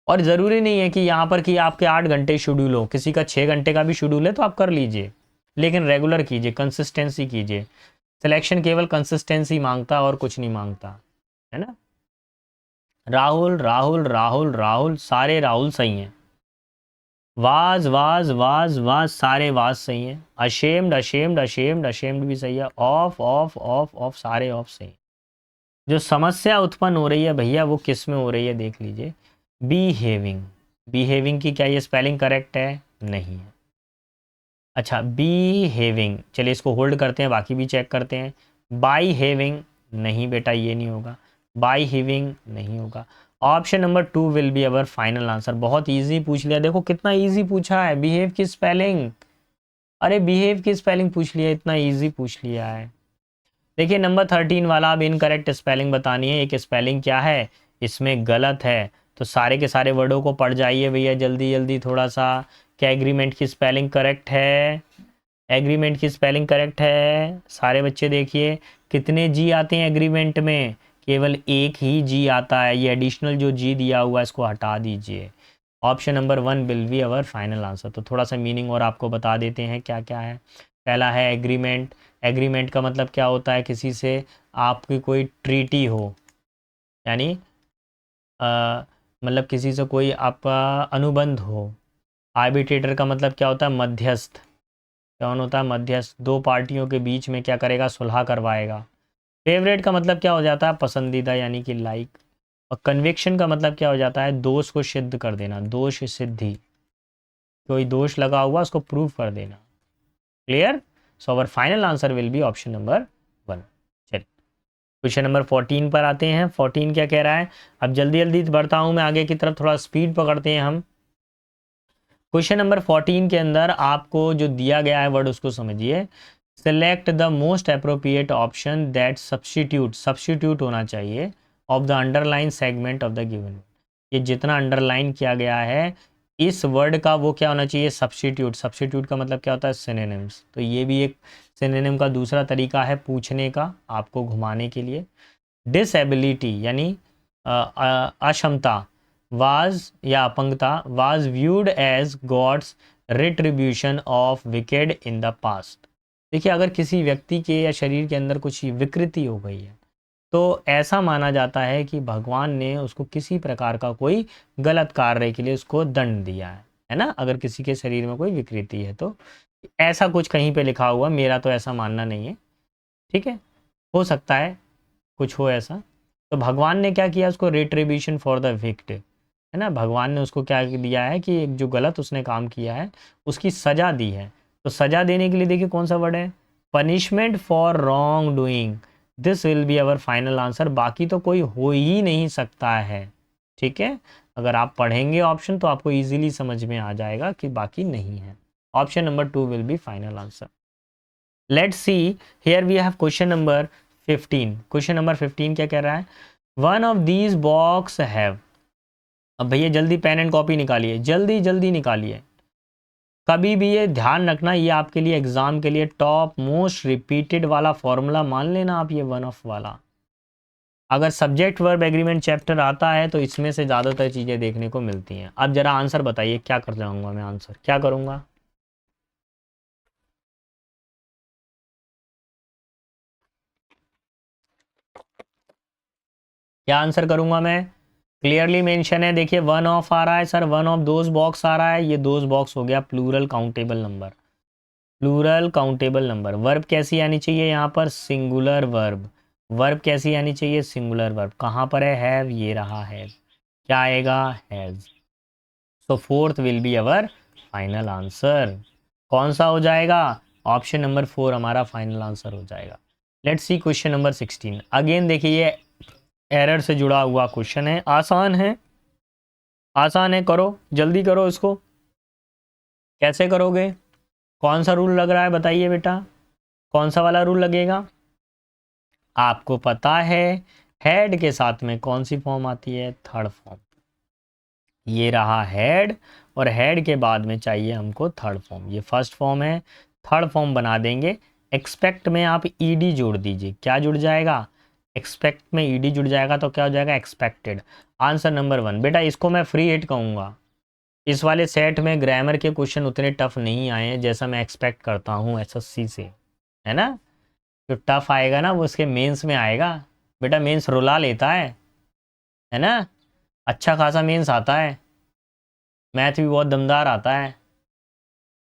और ज़रूरी नहीं है कि यहाँ पर कि आपके 8 घंटे शेड्यूल हो, किसी का 6 घंटे का भी शेड्यूल है तो आप कर लीजिए, लेकिन रेगुलर कीजिए, कंसिस्टेंसी कीजिए। सिलेक्शन केवल कंसिस्टेंसी मांगता और कुछ नहीं मांगता, है ना। राहुल राहुल राहुल राहुल, सारे राहुल सही हैं। वाज वाज वाज वाज, सारे वाज सही हैं। अशेम्ड अशेम्ड अशेम्ड अशेम्ड भी सही है। ऑफ ऑफ ऑफ ऑफ, सारे ऑफ सही हैं। जो समस्या उत्पन्न हो रही है भैया वो किस में हो रही है देख लीजिए, बिहेविंग। बिहेविंग की क्या ये स्पेलिंग करेक्ट है? नहीं है। अच्छा, बिहेविंग, चलिए इसको होल्ड करते हैं, बाकी भी चेक करते हैं। बाई हेविंग, नहीं बेटा ये नहीं होगा। बाई हिविंग नहीं होगा। Option number 2 will be our final answer. बहुत इजी पूछ लिया, देखो कितना इजी पूछा है। बिहेव की स्पेलिंग, अरे बिहेव की स्पेलिंग पूछ लिया, इतना इजी पूछ लिया है। देखिए नंबर 13 वाला अब इनकरेक्ट स्पेलिंग बतानी है। एक स्पेलिंग क्या है इसमें गलत है, तो सारे के सारे वर्डों को पढ़ जाइए भैया जल्दी जल्दी थोड़ा सा। क्या एग्रीमेंट की स्पेलिंग करेक्ट है? एग्रीमेंट की स्पेलिंग करेक्ट है सारे बच्चे। देखिए कितने जी आते हैं एग्रीमेंट में? केवल एक ही जी आता है। ये एडिशनल जो जी दिया हुआ है इसको हटा दीजिए। Option number 1 will be our final answer. तो थोड़ा सा मीनिंग और आपको बता देते हैं क्या क्या है। पहला है एग्रीमेंट। एग्रीमेंट का मतलब क्या होता है? किसी से आपकी कोई ट्रीटी हो, यानी मतलब किसी से कोई आपका अनुबंध हो। आर्बिट्रेटर का मतलब क्या होता है? मध्यस्थ। कौन होता है? मध्यस्थ। दो पार्टियों के बीच में क्या करेगा? सुलह करवाएगा। फेवरेट का मतलब क्या हो जाता है? पसंदीदा, यानी कि लाइक। और कन्विक्शन का मतलब क्या हो जाता है? दोष को सिद्ध कर देना, दोष सिद्धि। कोई दोष लगा हुआ उसको प्रूव कर देना। Clear? So our final answer will be option number 1। चलिए क्वेश्चन नंबर 14 पर आते हैं। 14 क्या कह रहा है? अब जल्दी जल्दी बढ़ता हूं मैं आगे की तरफ, थोड़ा स्पीड पकड़ते हैं हम। क्वेश्चन नंबर 14 के अंदर आपको जो दिया गया है वर्ड उसको समझिए। Select the most appropriate option that substitute, substitute होना चाहिए, of the underline segment of the given. ये जितना अंडरलाइन किया गया है इस वर्ड का वो क्या होना चाहिए? सब्स्टिट्यूट। सब्स्टिट्यूट का मतलब क्या होता है? सिनोनिम्स। तो ये भी एक सिनोनिम का दूसरा तरीका है पूछने का, आपको घुमाने के लिए। डिसेबिलिटी यानी अक्षमता, वाज या अपंगता, was viewed as God's retribution of wicked in the past. देखिए अगर किसी व्यक्ति के या शरीर के अंदर कुछ विकृति हो गई है तो ऐसा माना जाता है कि भगवान ने उसको किसी प्रकार का कोई गलत कार्य के लिए उसको दंड दिया है ना। अगर किसी के शरीर में कोई विकृति है तो ऐसा कुछ कहीं पे लिखा हुआ, मेरा तो ऐसा मानना नहीं है, ठीक है, हो सकता है कुछ हो ऐसा। तो भगवान ने क्या किया? उसको रिट्रीब्यूशन फॉर द विक्ड, है ना। भगवान ने उसको क्या दिया है कि जो गलत उसने काम किया है उसकी सजा दी है। तो सजा देने के लिए देखिए कौन सा वर्ड है? Punishment for wrong doing. This will be our final answer. बाकी तो कोई हो ही नहीं सकता है, ठीक है। अगर आप पढ़ेंगे ऑप्शन तो आपको इजीली समझ में आ जाएगा कि बाकी नहीं है। Option number 2 will be final answer. Let's see, here we have question number 15। Question number 15 क्या कह रहा है? One of these box have. अब भैया जल्दी पेन एंड कॉपी निकालिए, जल्दी जल्दी निकालिए। कभी भी ये ध्यान रखना, ये आपके लिए एग्जाम के लिए टॉप मोस्ट रिपीटेड वाला फॉर्मूला मान लेना आप, ये वन ऑफ वाला। अगर सब्जेक्ट वर्ब एग्रीमेंट चैप्टर आता है तो इसमें से ज़्यादातर चीज़ें देखने को मिलती हैं। अब जरा आंसर बताइए, क्या कर जाऊंगा मैं? आंसर क्या करूंगा? क्या आंसर करूंगा मैं? क्लियरली मेंशन है, देखिए वन ऑफ आ रहा है sir, one of those box आ रहा है। ये दोज बॉक्स हो गया plural countable number. Plural countable number. Verb कैसी आनी चाहिए यहाँ पर? Singular verb. वर्ब कैसी आनी चाहिए? Singular verb. कहाँ पर है? हैव, ये रहा हैव। क्या आएगा? Has. So fourth will be our final answer. कौन सा हो जाएगा? ऑप्शन नंबर 4 हमारा फाइनल आंसर हो जाएगा। Let's see question number 16। Again देखिए ये एरर से जुड़ा हुआ क्वेश्चन है, आसान है, आसान है, करो जल्दी करो इसको। कैसे करोगे? कौन सा रूल लग रहा है बताइए बेटा, कौन सा वाला रूल लगेगा? आपको पता है हेड के साथ में कौन सी फॉर्म आती है? Third form. ये रहा हेड, और हेड के बाद में चाहिए हमको थर्ड फॉर्म। ये फर्स्ट फॉर्म है, थर्ड फॉर्म बना देंगे। एक्सपेक्ट में आप ईडी जोड़ दीजिए, क्या जुड़ जाएगा? एक्सपेक्ट में ईडी जुड़ जाएगा तो क्या हो जाएगा? एक्सपेक्टेड। Answer number 1। बेटा इसको मैं फ्री हिट कहूँगा। इस वाले सेट में ग्रामर के क्वेश्चन उतने टफ नहीं आए हैं जैसा मैं एक्सपेक्ट करता हूँ एसएससी से, है ना। जो टफ आएगा ना वो उसके मेंस में आएगा। बेटा मेंस रुला लेता है ना, अच्छा खासा मेंस आता है, मैथ भी बहुत दमदार आता है।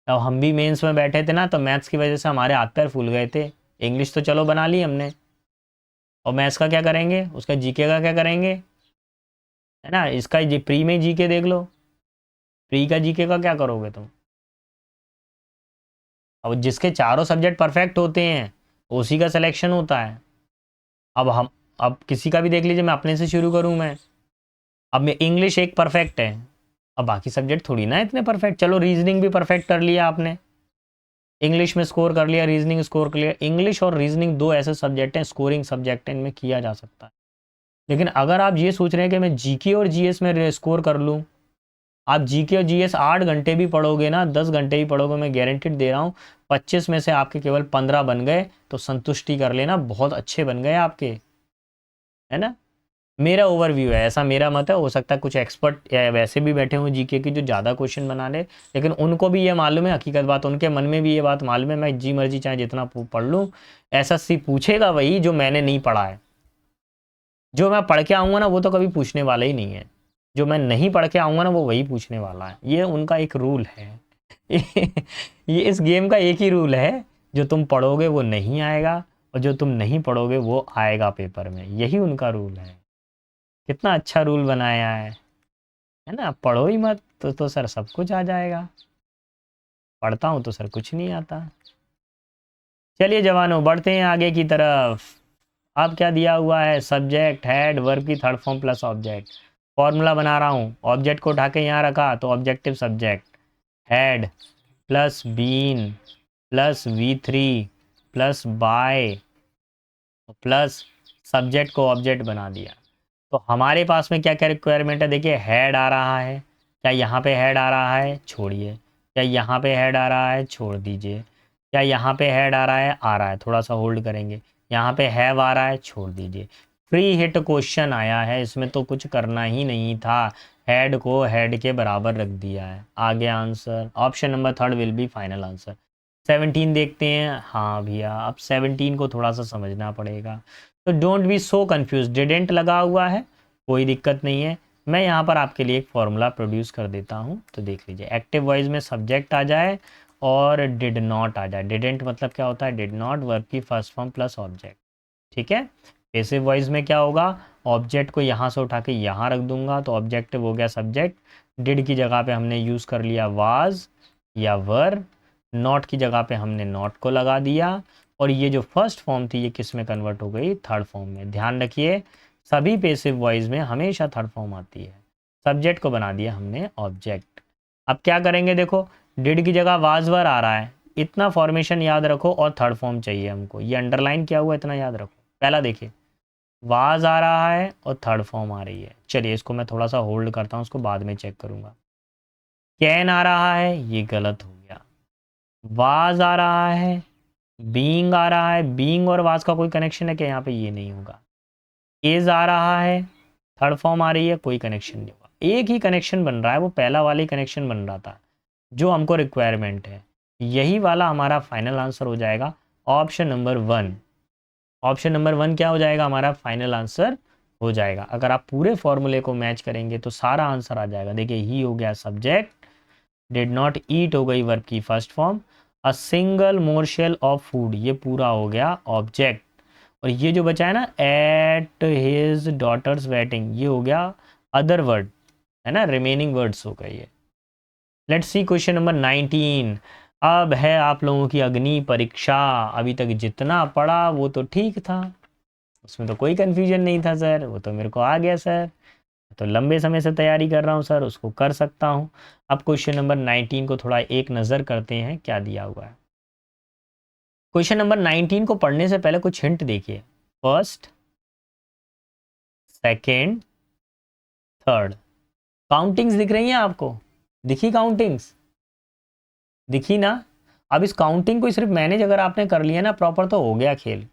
तो हम भी मेंस में बैठे थे ना, तो मैथ्स की वजह से हमारे हाथ पैर फूल गए थे। इंग्लिश तो चलो बना ली हमने, और मैथ्स का क्या करेंगे, उसका जीके का क्या करेंगे, है ना। इसका प्री में जीके देख लो, प्री का जीके का क्या करोगे तुम। अब जिसके चारों सब्जेक्ट परफेक्ट होते हैं उसी का सिलेक्शन होता है। अब किसी का भी देख लीजिए, मैं अपने से शुरू करूँ मैं। अब मैं इंग्लिश एक परफेक्ट है, अब बाकी सब्जेक्ट थोड़ी ना इतने परफेक्ट। चलो रीजनिंग भी परफेक्ट कर लिया आपने, इंग्लिश में स्कोर कर लिया, रीजनिंग स्कोर कर लिया। इंग्लिश और रीजनिंग दो ऐसे सब्जेक्ट हैं, स्कोरिंग सब्जेक्ट हैं, इनमें किया जा सकता है। लेकिन अगर आप ये सोच रहे हैं कि मैं जीके और जीएस में स्कोर कर लूँ, आप जीके और जीएस 8 घंटे भी पढ़ोगे ना, 10 घंटे भी पढ़ोगे, मैं गारंटीड दे रहा हूँ 25 में से आपके केवल 15 बन गए तो संतुष्टि कर लेना, बहुत अच्छे बन गए आपके, है ना। मेरा ओवरव्यू है, ऐसा मेरा मत है। हो सकता है कुछ एक्सपर्ट या वैसे भी बैठे हों जीके की जो ज़्यादा क्वेश्चन बना ले, लेकिन उनको भी ये मालूम है, हकीकत बात उनके मन में भी ये बात मालूम है, मैं जी मर्जी चाहे जितना पढ़ लूँ, एसएससी पूछेगा वही जो मैंने नहीं पढ़ा है। जो मैं पढ़ के आऊँगा ना वो तो कभी पूछने वाला ही नहीं है, जो मैं नहीं पढ़ के आऊँगा ना वो वही पूछने वाला है। ये उनका एक रूल है। ये इस गेम का एक ही रूल है, जो तुम पढ़ोगे वो नहीं आएगा, और जो तुम नहीं पढ़ोगे वो आएगा पेपर में, यही उनका रूल है। कितना अच्छा रूल बनाया है ना। पढ़ो ही मत तो सर सब कुछ आ जाएगा, पढ़ता हूँ तो सर कुछ नहीं आता। चलिए जवानों बढ़ते हैं आगे की तरफ। अब क्या दिया हुआ है, सब्जेक्ट हेड वर्ब की third form plus object. Formula बना रहा हूँ, ऑब्जेक्ट को उठा के यहाँ रखा तो objective subject, had plus been plus V3 plus by plus subject को ऑब्जेक्ट बना दिया। तो हमारे पास में क्या क्या रिक्वायरमेंट है, देखिए हेड आ रहा है, क्या यहाँ पे हेड आ रहा है, छोड़िए। क्या यहाँ पे हेड आ रहा है, छोड़ दीजिए। क्या यहाँ पे हेड आ रहा है, थोड़ा सा होल्ड करेंगे। यहाँ पे हैव आ रहा है, छोड़ दीजिए। फ्री हिट क्वेश्चन आया है, इसमें तो कुछ करना ही नहीं था, हेड को हेड के बराबर रख दिया है। आगे answer option number third will be final answer. 17 देखते हैं। हाँ भैया अब 17 को थोड़ा सा समझना पड़ेगा, तो don't be so confuse. Didn't लगा हुआ है, कोई दिक्कत नहीं है। मैं यहाँ पर आपके लिए एक फॉर्मूला प्रोड्यूस कर देता हूँ, तो देख लीजिए। एक्टिव वॉइस में सब्जेक्ट आ जाए और डिड नॉट आ जाए। डिडेंट मतलब क्या होता है, डिड नॉट वर्ब की फर्स्ट फॉर्म प्लस ऑब्जेक्ट, ठीक है। पैसिव वॉइस में क्या होगा, ऑब्जेक्ट को यहाँ से उठा के यहाँ रख दूंगा तो ऑब्जेक्टिव हो गया सब्जेक्ट। डिड की जगह पे हमने यूज़ कर लिया वाज या वर, नॉट की जगह पे हमने नॉट को लगा दिया, और ये जो फर्स्ट फॉर्म थी ये किस में कन्वर्ट हो गई, थर्ड फॉर्म में। ध्यान रखिए सभी पैसिव वॉइस में हमेशा थर्ड फॉर्म आती है। सब्जेक्ट को बना दिया हमने ऑब्जेक्ट। अब क्या करेंगे, देखो डिड की जगह वाज वर आ रहा है, इतना फॉर्मेशन याद रखो, और थर्ड फॉर्म चाहिए हमको, ये अंडरलाइन किया हुआ इतना याद रखो। पहला देखिए वाज आ रहा है और थर्ड फॉर्म आ रही है। चलिए इसको मैं थोड़ा सा होल्ड करता हूँ, उसको बाद में चेक करूँगा। कैन आ रहा है, ये गलत हो गया। वाज आ रहा है, बीइंग आ रहा है, बीइंग और वाज का कोई कनेक्शन है क्या, यहाँ पे ये नहीं होगा। इज आ रहा है, थर्ड फॉर्म आ रही है, कोई कनेक्शन नहीं होगा। एक ही कनेक्शन बन रहा है, वो पहला वाला ही कनेक्शन बन रहा था जो हमको रिक्वायरमेंट है। यही वाला हमारा फाइनल आंसर हो जाएगा, ऑप्शन नंबर 1। ऑप्शन नंबर 1 क्या हो जाएगा, हमारा फाइनल आंसर हो जाएगा। अगर आप पूरे फॉर्मूले को मैच करेंगे तो सारा आंसर आ जाएगा। देखिए ही हो गया सब्जेक्ट, डिड नॉट ईट हो गई वर्ब की first form, a single morsel of food ये पूरा हो गया ऑब्जेक्ट, और ये जो बचा है ना एट हिज डॉटर्स वेडिंग ये हो गया अदर वर्ड, है ना, रिमेनिंग वर्ड्स हो गए ये। Let's see question number 19। अब है आप लोगों की अग्नि परीक्षा। अभी तक जितना पढ़ा वो तो ठीक था, उसमें तो कोई कंफ्यूजन नहीं था सर, वो तो मेरे को आ गया सर, तो लंबे समय से तैयारी कर रहा हूँ सर, उसको कर सकता हूँ। अब क्वेश्चन नंबर 19 को थोड़ा एक नज़र करते हैं क्या दिया हुआ है। क्वेश्चन नंबर 19 को पढ़ने से पहले कुछ हिंट देखिए। फर्स्ट, सेकेंड, थर्ड, काउंटिंग्स दिख रही हैं आपको, दिखी काउंटिंग्स, दिखी ना। अब इस काउंटिंग को सिर्फ मैनेज अगर आपने कर लिया ना प्रॉपर तो हो गया खेल।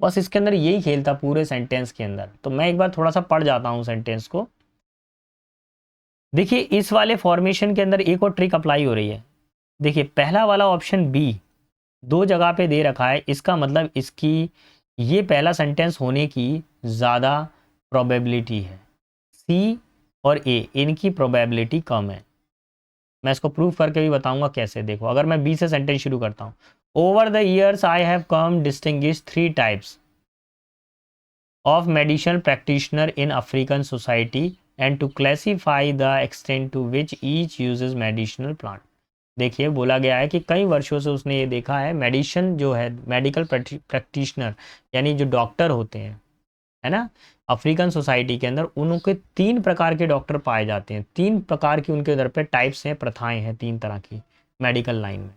बस इसके अंदर यही खेल था पूरे सेंटेंस के अंदर। तो मैं एक बार थोड़ा सा पढ़ जाता हूँ सेंटेंस को। देखिए इस वाले फॉर्मेशन के अंदर एक और ट्रिक अप्लाई हो रही है। देखिए पहला वाला ऑप्शन बी, दो जगह पे दे रखा है, इसका मतलब इसकी ये पहला सेंटेंस होने की ज़्यादा प्रोबेबिलिटी है। सी और ए इनकी प्रोबेबिलिटी कम है। मैं इसको प्रूफ करके भी बताऊंगा कैसे। देखो, अगर मैं बी से सेंटेंस शुरू करता हूँ, over the years I have come distinguish 3 types of medicinal practitioner in African society and to classify the extent to which each uses medicinal plant। देखिए, बोला गया है कि कई वर्षों से उसने ये देखा है, मेडिसिन जो है, मेडिकल प्रैक्टिशनर यानी जो डॉक्टर होते हैं, है ना, अफ्रीकन सोसाइटी के अंदर उनके 3 प्रकार के डॉक्टर पाए जाते हैं। 3 प्रकार की उनके उधर पे टाइप्स हैं, प्रथाएं हैं 3 तरह की मेडिकल लाइन में।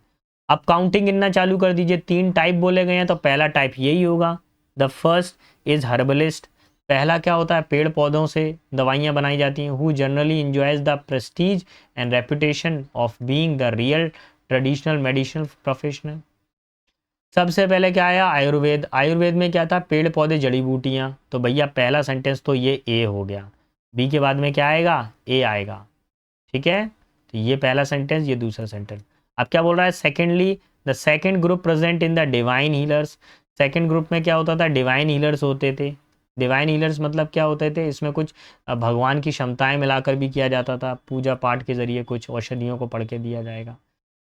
अब काउंटिंग गिनना चालू कर दीजिए। 3 टाइप बोले गए हैं, तो पहला टाइप यही होगा। The first is herbalist. पहला क्या होता है, पेड़ पौधों से दवाइयाँ बनाई जाती हैं। Who generally enjoys the Prestige and reputation of being the real traditional medicinal professional. सबसे पहले क्या आया, आयुर्वेद। आयुर्वेद में क्या था, पेड़ पौधे जड़ी बूटियाँ। तो भैया पहला सेंटेंस तो ये ए हो गया। बी के बाद में क्या आएगा, ए आएगा। ठीक है, तो ये पहला सेंटेंस, ये दूसरा सेंटेंस। अब क्या बोल रहा है, secondly the second group present in the divine healers. Second group में क्या होता था, डिवाइन हीलर्स होते थे। डिवाइन हीलर्स मतलब क्या होते थे, इसमें कुछ भगवान की क्षमताएं मिलाकर भी किया जाता था, पूजा पाठ के जरिए कुछ औषधियों को पढ़ के दिया जाएगा।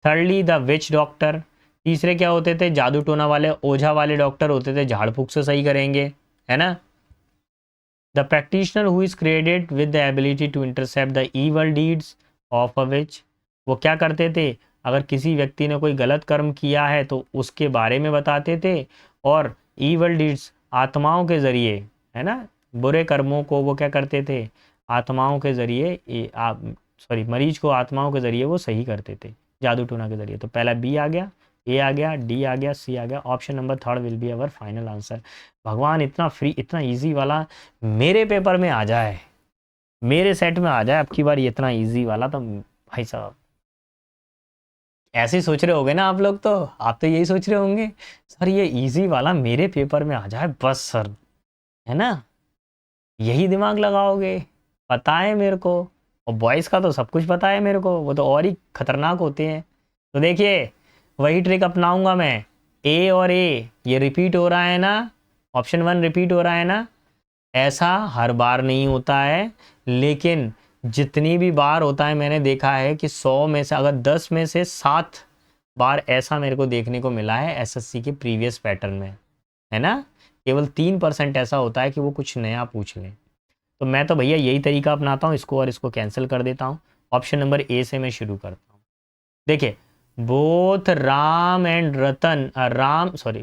Thirdly the which doctor. तीसरे क्या होते थे, जादू टोना वाले, ओझा वाले डॉक्टर होते थे, झाड़ फूक से सही करेंगे, है ना। The practitioner who is created with the ability to intercept the evil deeds of a witch. वो क्या करते थे, अगर किसी व्यक्ति ने कोई गलत कर्म किया है तो उसके बारे में बताते थे, और ईवल डीड्स आत्माओं के जरिए, है ना, बुरे कर्मों को वो क्या करते थे, आत्माओं के जरिए, मरीज को आत्माओं के जरिए वो सही करते थे, जादू टोना के जरिए। तो पहला बी आ गया, ए आ गया, डी आ गया, सी आ गया। Option number third will be our final answer. भगवान इतना फ्री, इतना इजी वाला मेरे पेपर में आ जाए, मेरे सेट में आ जाए अब की बार ये इतना इजी वाला, तो भाई साहब ऐसे ही सोच रहे होगे ना आप लोग, तो आप तो यही सोच रहे होंगे, सर ये इजी वाला मेरे पेपर में आ जाए बस सर, है ना, यही दिमाग लगाओगे। पता है मेरे को, और बॉयज़ का तो सब कुछ पता है मेरे को, वो तो और ही खतरनाक होते हैं। तो देखिए, वही ट्रिक अपनाऊंगा मैं। ए और ए ये रिपीट हो रहा है ना, ऑप्शन 1 रिपीट हो रहा है ना। ऐसा हर बार नहीं होता है, लेकिन जितनी भी बार होता है मैंने देखा है कि 100 में से अगर 10 में से 7 बार ऐसा मेरे को देखने को मिला है एसएससी के प्रीवियस पैटर्न में, है ना। केवल 3% ऐसा होता है कि वो कुछ नया पूछ लें। तो मैं तो भैया यही तरीका अपनाता हूँ, इसको और इसको कैंसिल कर देता हूँ। ऑप्शन नंबर ए से मैं शुरू करता हूँ। देखिए, both Ram and Ratan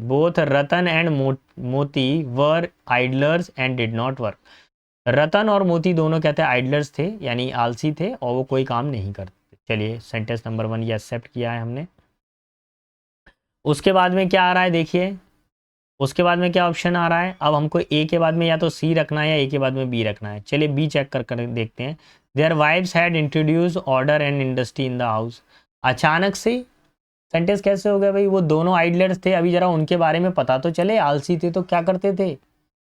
both Ratan and Moti were idlers and did not work. Ratan और मोती दोनों कहते हैं आइडलर्स थे, यानी आलसी थे, और वो कोई काम नहीं करते। चलिए, सेंटेंस नंबर 1 ये एक्सेप्ट किया है हमने। उसके बाद में क्या आ रहा है, देखिए, उसके बाद में क्या ऑप्शन आ रहा है। अब हमको ए के बाद में या तो सी रखना है या ए के बाद में बी रखना है। चलिए बी चेक कर देखते हैं। Their wives had introduce order and industry in the house. अचानक से सेंटेंस कैसे हो गया भाई, वो दोनों आइडलर्स थे, अभी जरा उनके बारे में पता तो चले, आलसी थे तो क्या करते थे।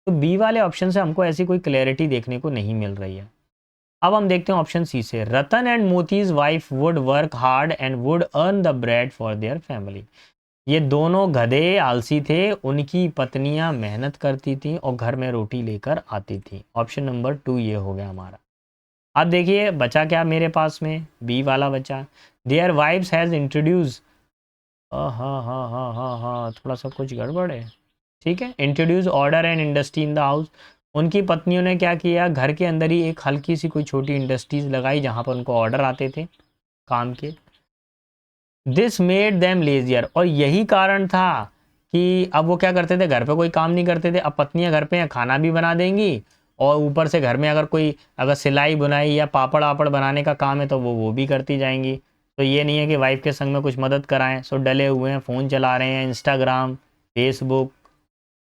तो बी वाले ऑप्शन से हमको ऐसी कोई क्लैरिटी देखने को नहीं मिल रही है। अब हम देखते हैं ऑप्शन सी से। Ratan and Moti's wife would work hard and would earn the bread for their family. ये दोनों गधे आलसी थे, उनकी पत्नियां मेहनत करती थी और घर में रोटी लेकर आती थी। ऑप्शन नंबर 2 ये हो गया हमारा। अब देखिए बचा क्या मेरे पास में, बी वाला बचा। देयर वाइफ्स हैज इंट्रोड्यूस, हाँ हाँ हाँ हाँ हाँ हाँ, थोड़ा सा कुछ गड़बड़ है। ठीक है, introduce order and industry in the house. उनकी पत्नियों ने क्या किया, घर के अंदर ही एक हल्की सी कोई छोटी इंडस्ट्रीज लगाई जहाँ पर उनको ऑर्डर आते थे काम के। दिस मेड देम लेजियर, और यही कारण था कि अब वो क्या करते थे, घर पे कोई काम नहीं करते थे। अब पत्नियां घर पे हैं, खाना भी बना देंगी, और ऊपर से घर में अगर सिलाई बुनाई या पापड़ वापड़ बनाने का काम है तो वो भी करती जाएंगी। तो ये नहीं है कि वाइफ के संग में कुछ मदद कराएं। सो डले हुए हैं, फ़ोन चला रहे हैं, इंस्टाग्राम फेसबुक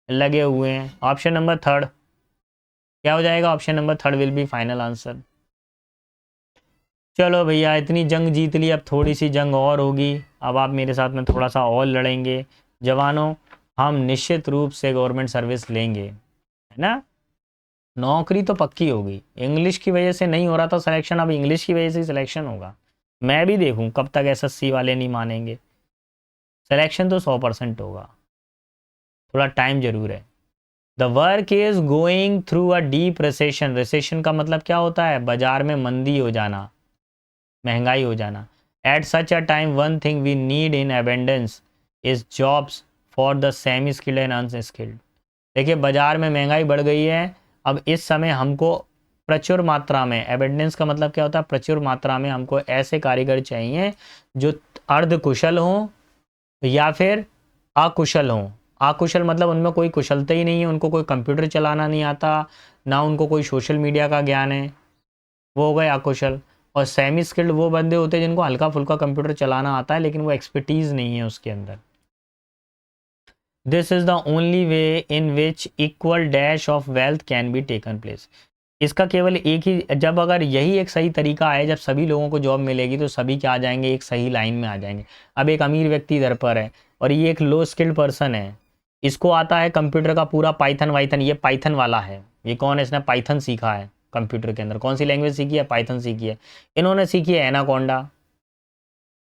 लगे हुए हैं। ऑप्शन नंबर थर्ड क्या हो जाएगा, option number third will be final answer. चलो भैया, इतनी जंग जीत ली, अब थोड़ी सी जंग और होगी। अब आप मेरे साथ में थोड़ा सा और लड़ेंगे। जवानों, हम निश्चित रूप से गवर्नमेंट सर्विस लेंगे, है ना। नौकरी तो पक्की होगी। इंग्लिश की वजह से नहीं हो रहा था सिलेक्शन, अब इंग्लिश की वजह से सिलेक्शन होगा। मैं भी देखूं कब तक एसएससी वाले नहीं मानेंगे। सिलेक्शन तो 100% होगा, थोड़ा टाइम जरूर है। The work is going through a deep recession, recession का मतलब क्या होता है, बाजार में मंदी हो जाना, महंगाई हो जाना। At such a time one thing we need in abundance is jobs for the semi skilled and unskilled. देखिए बाजार में महंगाई बढ़ गई है, अब इस समय हमको प्रचुर मात्रा में, एबेंडेंस का मतलब क्या होता है, प्रचुर मात्रा में हमको ऐसे कारीगर चाहिए जो अर्ध कुशल हों या फिर अकुशल हों। अकुशल मतलब उनमें कोई कुशलता ही नहीं है, उनको कोई कंप्यूटर चलाना नहीं आता, ना उनको कोई सोशल मीडिया का ज्ञान है, वो हो गए अकुशल। और सेमी स्किल्ड वो बंदे होते हैं जिनको हल्का फुल्का कंप्यूटर चलाना आता है लेकिन वो एक्सपर्टीज़ नहीं है उसके अंदर। This is the only way in which equal dash of wealth can be taken place. इसका केवल एक ही, जब अगर यही एक सही तरीका है, जब सभी लोगों को जॉब मिलेगी तो सभी क्या आ जाएंगे, एक सही लाइन में आ जाएंगे। अब एक अमीर व्यक्ति इधर पर है और ये एक लो स्किल्ड पर्सन है, इसको आता है कंप्यूटर का पूरा पाइथन वाइथन, ये पाइथन वाला है, ये कौन है, इसने पाइथन सीखा है कंप्यूटर के अंदर, कौन सी लैंग्वेज सीखी है, पाइथन सीखी है। इन्होंने सीखी है एनाकोंडा,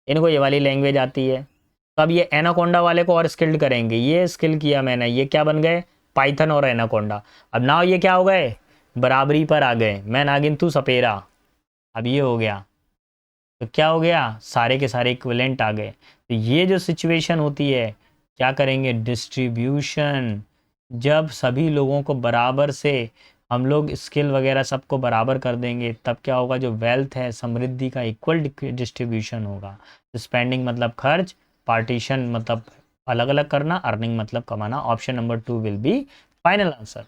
इनको ये वाली लैंग्वेज आती है। तो अब ये एनाकोंडा वाले को और स्किल्ड करेंगे, ये स्किल किया मैंने, ये क्या बन गए, पाइथन और एनाकोंडा। अब नाउ ये क्या हो गए, बराबरी पर आ गए, मैं नागिन तू सपेरा। अब ये हो गया, तो क्या हो गया, सारे के सारे इक्विवेलेंट आ गए। तो ये जो सिचुएशन होती है, क्या करेंगे, डिस्ट्रीब्यूशन। जब सभी लोगों को बराबर से हम लोग स्किल वगैरह सबको बराबर कर देंगे, तब क्या होगा, जो वेल्थ है, समृद्धि का इक्वल डिस्ट्रीब्यूशन होगा। स्पेंडिंग मतलब खर्च, पार्टीशन मतलब अलग अलग करना, अर्निंग मतलब कमाना। Option number 2 will be final answer.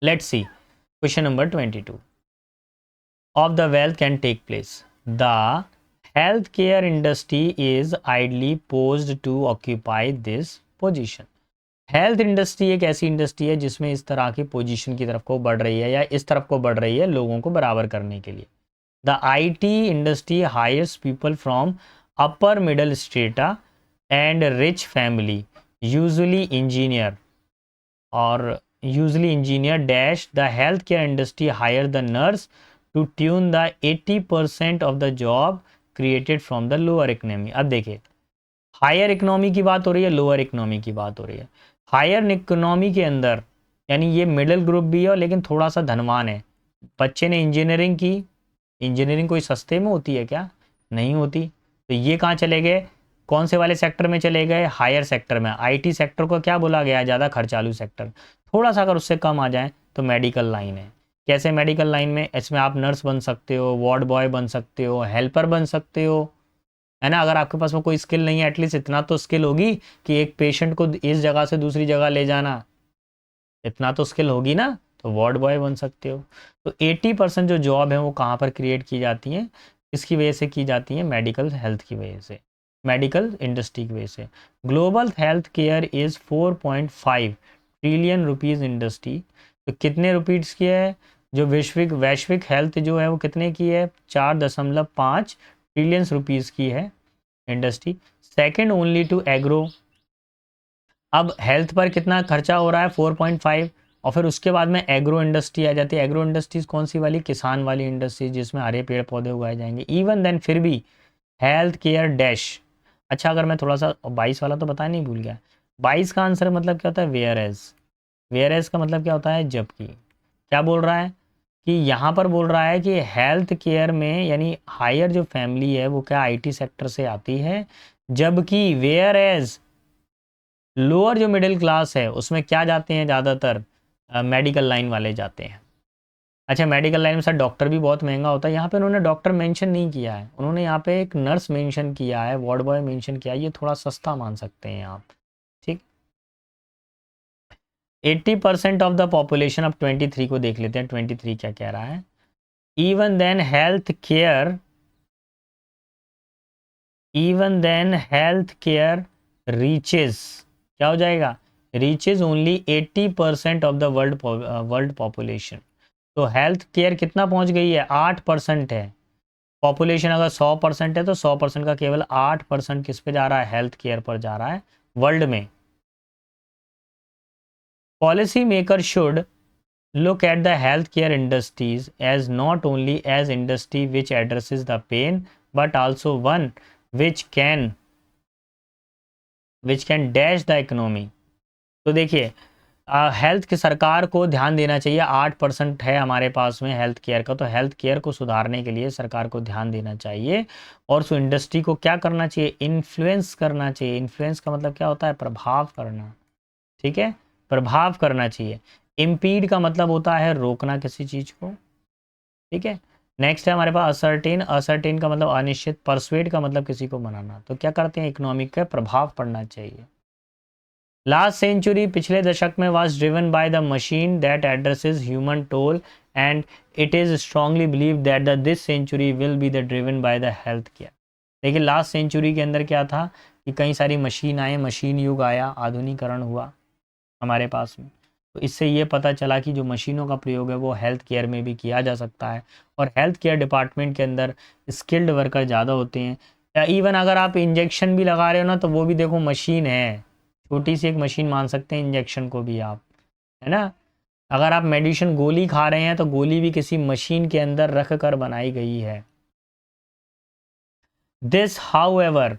Let's C question number 22 of the wealth can take place. The healthcare industry is ideally posed to occupy this position. Health industry एक ऐसी इंडस्ट्री है जिसमें इस तरह की पोजीशन की तरफ को बढ़ रही है या इस तरफ को बढ़ रही है लोगों को बराबर करने के लिए। The IT industry hires people from upper middle strata and rich family, usually engineer और usually engineer dash the healthcare industry hire the nurse to tune the 80% of the job created from the lower economy। अब देखिए higher economy की बात हो रही है, lower economy की बात हो रही है। हायर इकोनॉमी के अंदर यानी ये मिडिल ग्रुप भी है लेकिन थोड़ा सा धनवान है, बच्चे ने इंजीनियरिंग की, इंजीनियरिंग कोई सस्ते में होती है क्या, नहीं होती। तो ये कहाँ चले गए, कौन से वाले सेक्टर में चले गए, हायर सेक्टर में। आईटी सेक्टर को क्या बोला गया है, ज़्यादा खर्चालू सेक्टर। थोड़ा सा अगर उससे कम आ जाए तो मेडिकल लाइन है। कैसे मेडिकल लाइन में, इसमें आप नर्स बन सकते हो, वार्ड बॉय बन सकते हो, हेल्पर बन सकते हो, है ना। अगर आपके पास में कोई स्किल नहीं है, एटलीस्ट इतना तो स्किल होगी कि एक पेशेंट को इस जगह से दूसरी जगह ले जाना, इतना तो स्किल होगी ना, तो वार्ड बॉय बन सकते हो। तो 80% जो जॉब है वो कहाँ पर क्रिएट की जाती हैं, इसकी वजह से की जाती है, मेडिकल हेल्थ की वजह से, मेडिकल इंडस्ट्री की वजह से। Global health care is 4.5 trillion rupees industry. तो कितने रुपीज़ की है, जो वैश्विक वैश्विक हेल्थ जो है वो कितने की है, 4.5 ट्रिलियन रुपीज़ की है industry. Second only to agro. अब हेल्थ पर कितना खर्चा हो रहा है, 4.5, और फिर उसके बाद में एग्रो इंडस्ट्री आ जाती है। एग्रो इंडस्ट्रीज कौन सी वाली, किसान वाली इंडस्ट्री जिसमें हरे पेड़ पौधे उगाए जाएंगे। इवन देन फिर भी हेल्थ केयर डैश। अच्छा अगर मैं थोड़ा सा 22 वाला तो बताया नहीं, भूल गया। 22 का आंसर मतलब क्या होता है, वेयर एज। वेयर एज का मतलब क्या होता है, जबकि। क्या बोल रहा है कि यहाँ पर बोल रहा है कि हेल्थ केयर में यानी हायर जो फैमिली है वो क्या आईटी सेक्टर से आती है, जबकि वेयर एज लोअर जो मिडिल क्लास है उसमें क्या जाते हैं ज़्यादातर, मेडिकल लाइन वाले जाते हैं। अच्छा मेडिकल लाइन में सर डॉक्टर भी बहुत महंगा होता है, यहाँ पे उन्होंने डॉक्टर मेंशन नहीं किया है, उन्होंने यहाँ पे एक नर्स मेंशन किया है, वार्ड बॉय मेंशन किया है, ये थोड़ा सस्ता मान सकते हैं आप, ठीक। 80% ऑफ द पॉपुलेशन, अब 23 को देख लेते हैं, 23 क्या कह रहा है। Even then health care reaches, क्या हो जाएगा, reaches only 80% of the world population. तो हेल्थ केयर कितना पहुंच गई है, 8% है। पॉपुलेशन अगर 100% है तो 100% का केवल 8% किस पे जा रहा है, हेल्थ केयर पर जा रहा है वर्ल्ड में। Policy maker should look at the healthcare industries as not only as industry which addresses the pain but also one which can which can dash the economy. तो देखिए हेल्थ की सरकार को ध्यान देना चाहिए, 8% है हमारे पास में हेल्थ केयर का, तो हेल्थ केयर को सुधारने के लिए सरकार को ध्यान देना चाहिए और उस इंडस्ट्री को क्या करना चाहिए, इन्फ्लुएंस करना चाहिए। इन्फ्लुएंस का मतलब क्या होता है, प्रभाव करना, ठीक है, प्रभाव करना चाहिए। इम्पीड का मतलब होता है रोकना किसी चीज़ को, ठीक है। नेक्स्ट है हमारे पास असर्टेन, असर्टेन का मतलब अनिश्चित, परसुएड का मतलब किसी को मनाना। तो क्या करते हैं, इकोनॉमिक का प्रभाव पड़ना चाहिए। लास्ट सेंचुरी, पिछले दशक में, was driven by the machine that addresses human toll and it is strongly believe that the this century will be the driven by the health care. देखिए लास्ट सेंचुरी के अंदर क्या था कि कई सारी मशीन आए, मशीन युग आया, आधुनिकरण हुआ हमारे पास में। तो इससे ये पता चला कि जो मशीनों का प्रयोग है वो हेल्थ केयर में भी किया जा सकता है और हेल्थ केयर डिपार्टमेंट के अंदर स्किल्ड वर्कर ज़्यादा होते हैं। या इवन अगर आप इंजेक्शन भी लगा रहे हो ना, तो वो भी देखो मशीन है, छोटी सी एक मशीन मान सकते हैं इंजेक्शन को भी आप, है ना। अगर आप मेडिसिन गोली खा रहे हैं तो गोली भी किसी मशीन के अंदर रख कर बनाई गई है। This however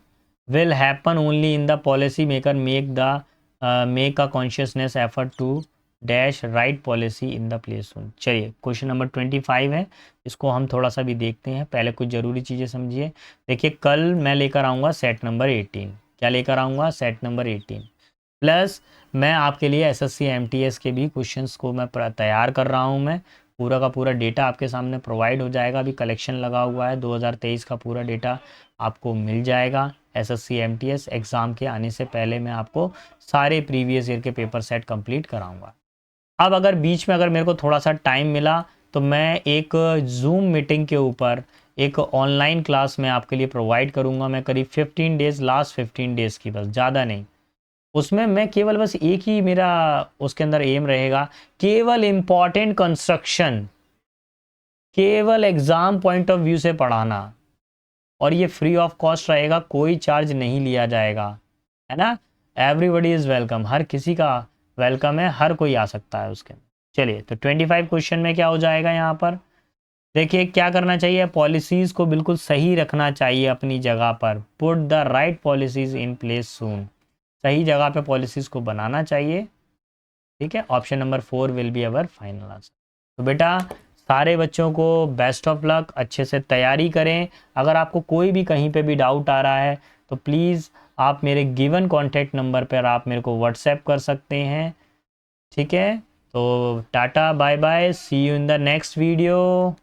will happen only in the policy maker make a consciousness effort to dash right policy in the place soon. चलिए क्वेश्चन नंबर 25 है, इसको हम थोड़ा सा भी देखते हैं। पहले कुछ ज़रूरी चीज़ें समझिए। देखिए कल मैं लेकर आऊँगा सेट नंबर 18। क्या लेकर आऊँगा, सेट नंबर 18 प्लस मैं आपके लिए एसएससी एमटीएस के भी क्वेश्चंस को मैं तैयार कर रहा हूँ। मैं पूरा का पूरा डेटा आपके सामने प्रोवाइड हो जाएगा। अभी कलेक्शन लगा हुआ है, 2023 का पूरा डेटा आपको मिल जाएगा। एसएससी एमटीएस एग्ज़ाम के आने से पहले मैं आपको सारे प्रीवियस ईयर के पेपर सेट कंप्लीट कराऊंगा। अब अगर बीच में अगर मेरे को थोड़ा सा टाइम मिला तो मैं एक जूम मीटिंग के ऊपर एक ऑनलाइन क्लास में आपके लिए प्रोवाइड करूंगा। मैं करीब 15 डेज़, लास्ट 15 डेज़ की, बस ज़्यादा नहीं। उसमें मैं केवल बस एक ही मेरा उसके अंदर एम रहेगा, केवल इम्पॉर्टेंट कंस्ट्रक्शन, केवल एग्जाम पॉइंट ऑफ व्यू से पढ़ाना, और ये फ्री ऑफ कॉस्ट रहेगा, कोई चार्ज नहीं लिया जाएगा, है ना। एवरीबडी इज़ वेलकम, हर किसी का वेलकम है, हर कोई आ सकता है उसके अंदर। चलिए तो 25 क्वेश्चन में क्या हो जाएगा यहाँ पर, देखिए क्या करना चाहिए, पॉलिसीज़ को बिल्कुल सही रखना चाहिए अपनी जगह पर। Put the right policies in place soon, सही जगह पे पॉलिसीज़ को बनाना चाहिए, ठीक है। Option number 4 will be our final answer. तो बेटा सारे बच्चों को बेस्ट ऑफ लक, अच्छे से तैयारी करें। अगर आपको कोई भी कहीं पे भी डाउट आ रहा है तो प्लीज़ आप मेरे गिवन कॉन्टैक्ट नंबर पर आप मेरे को व्हाट्सएप कर सकते हैं, ठीक है। तो tata bye bye, see you in the next video.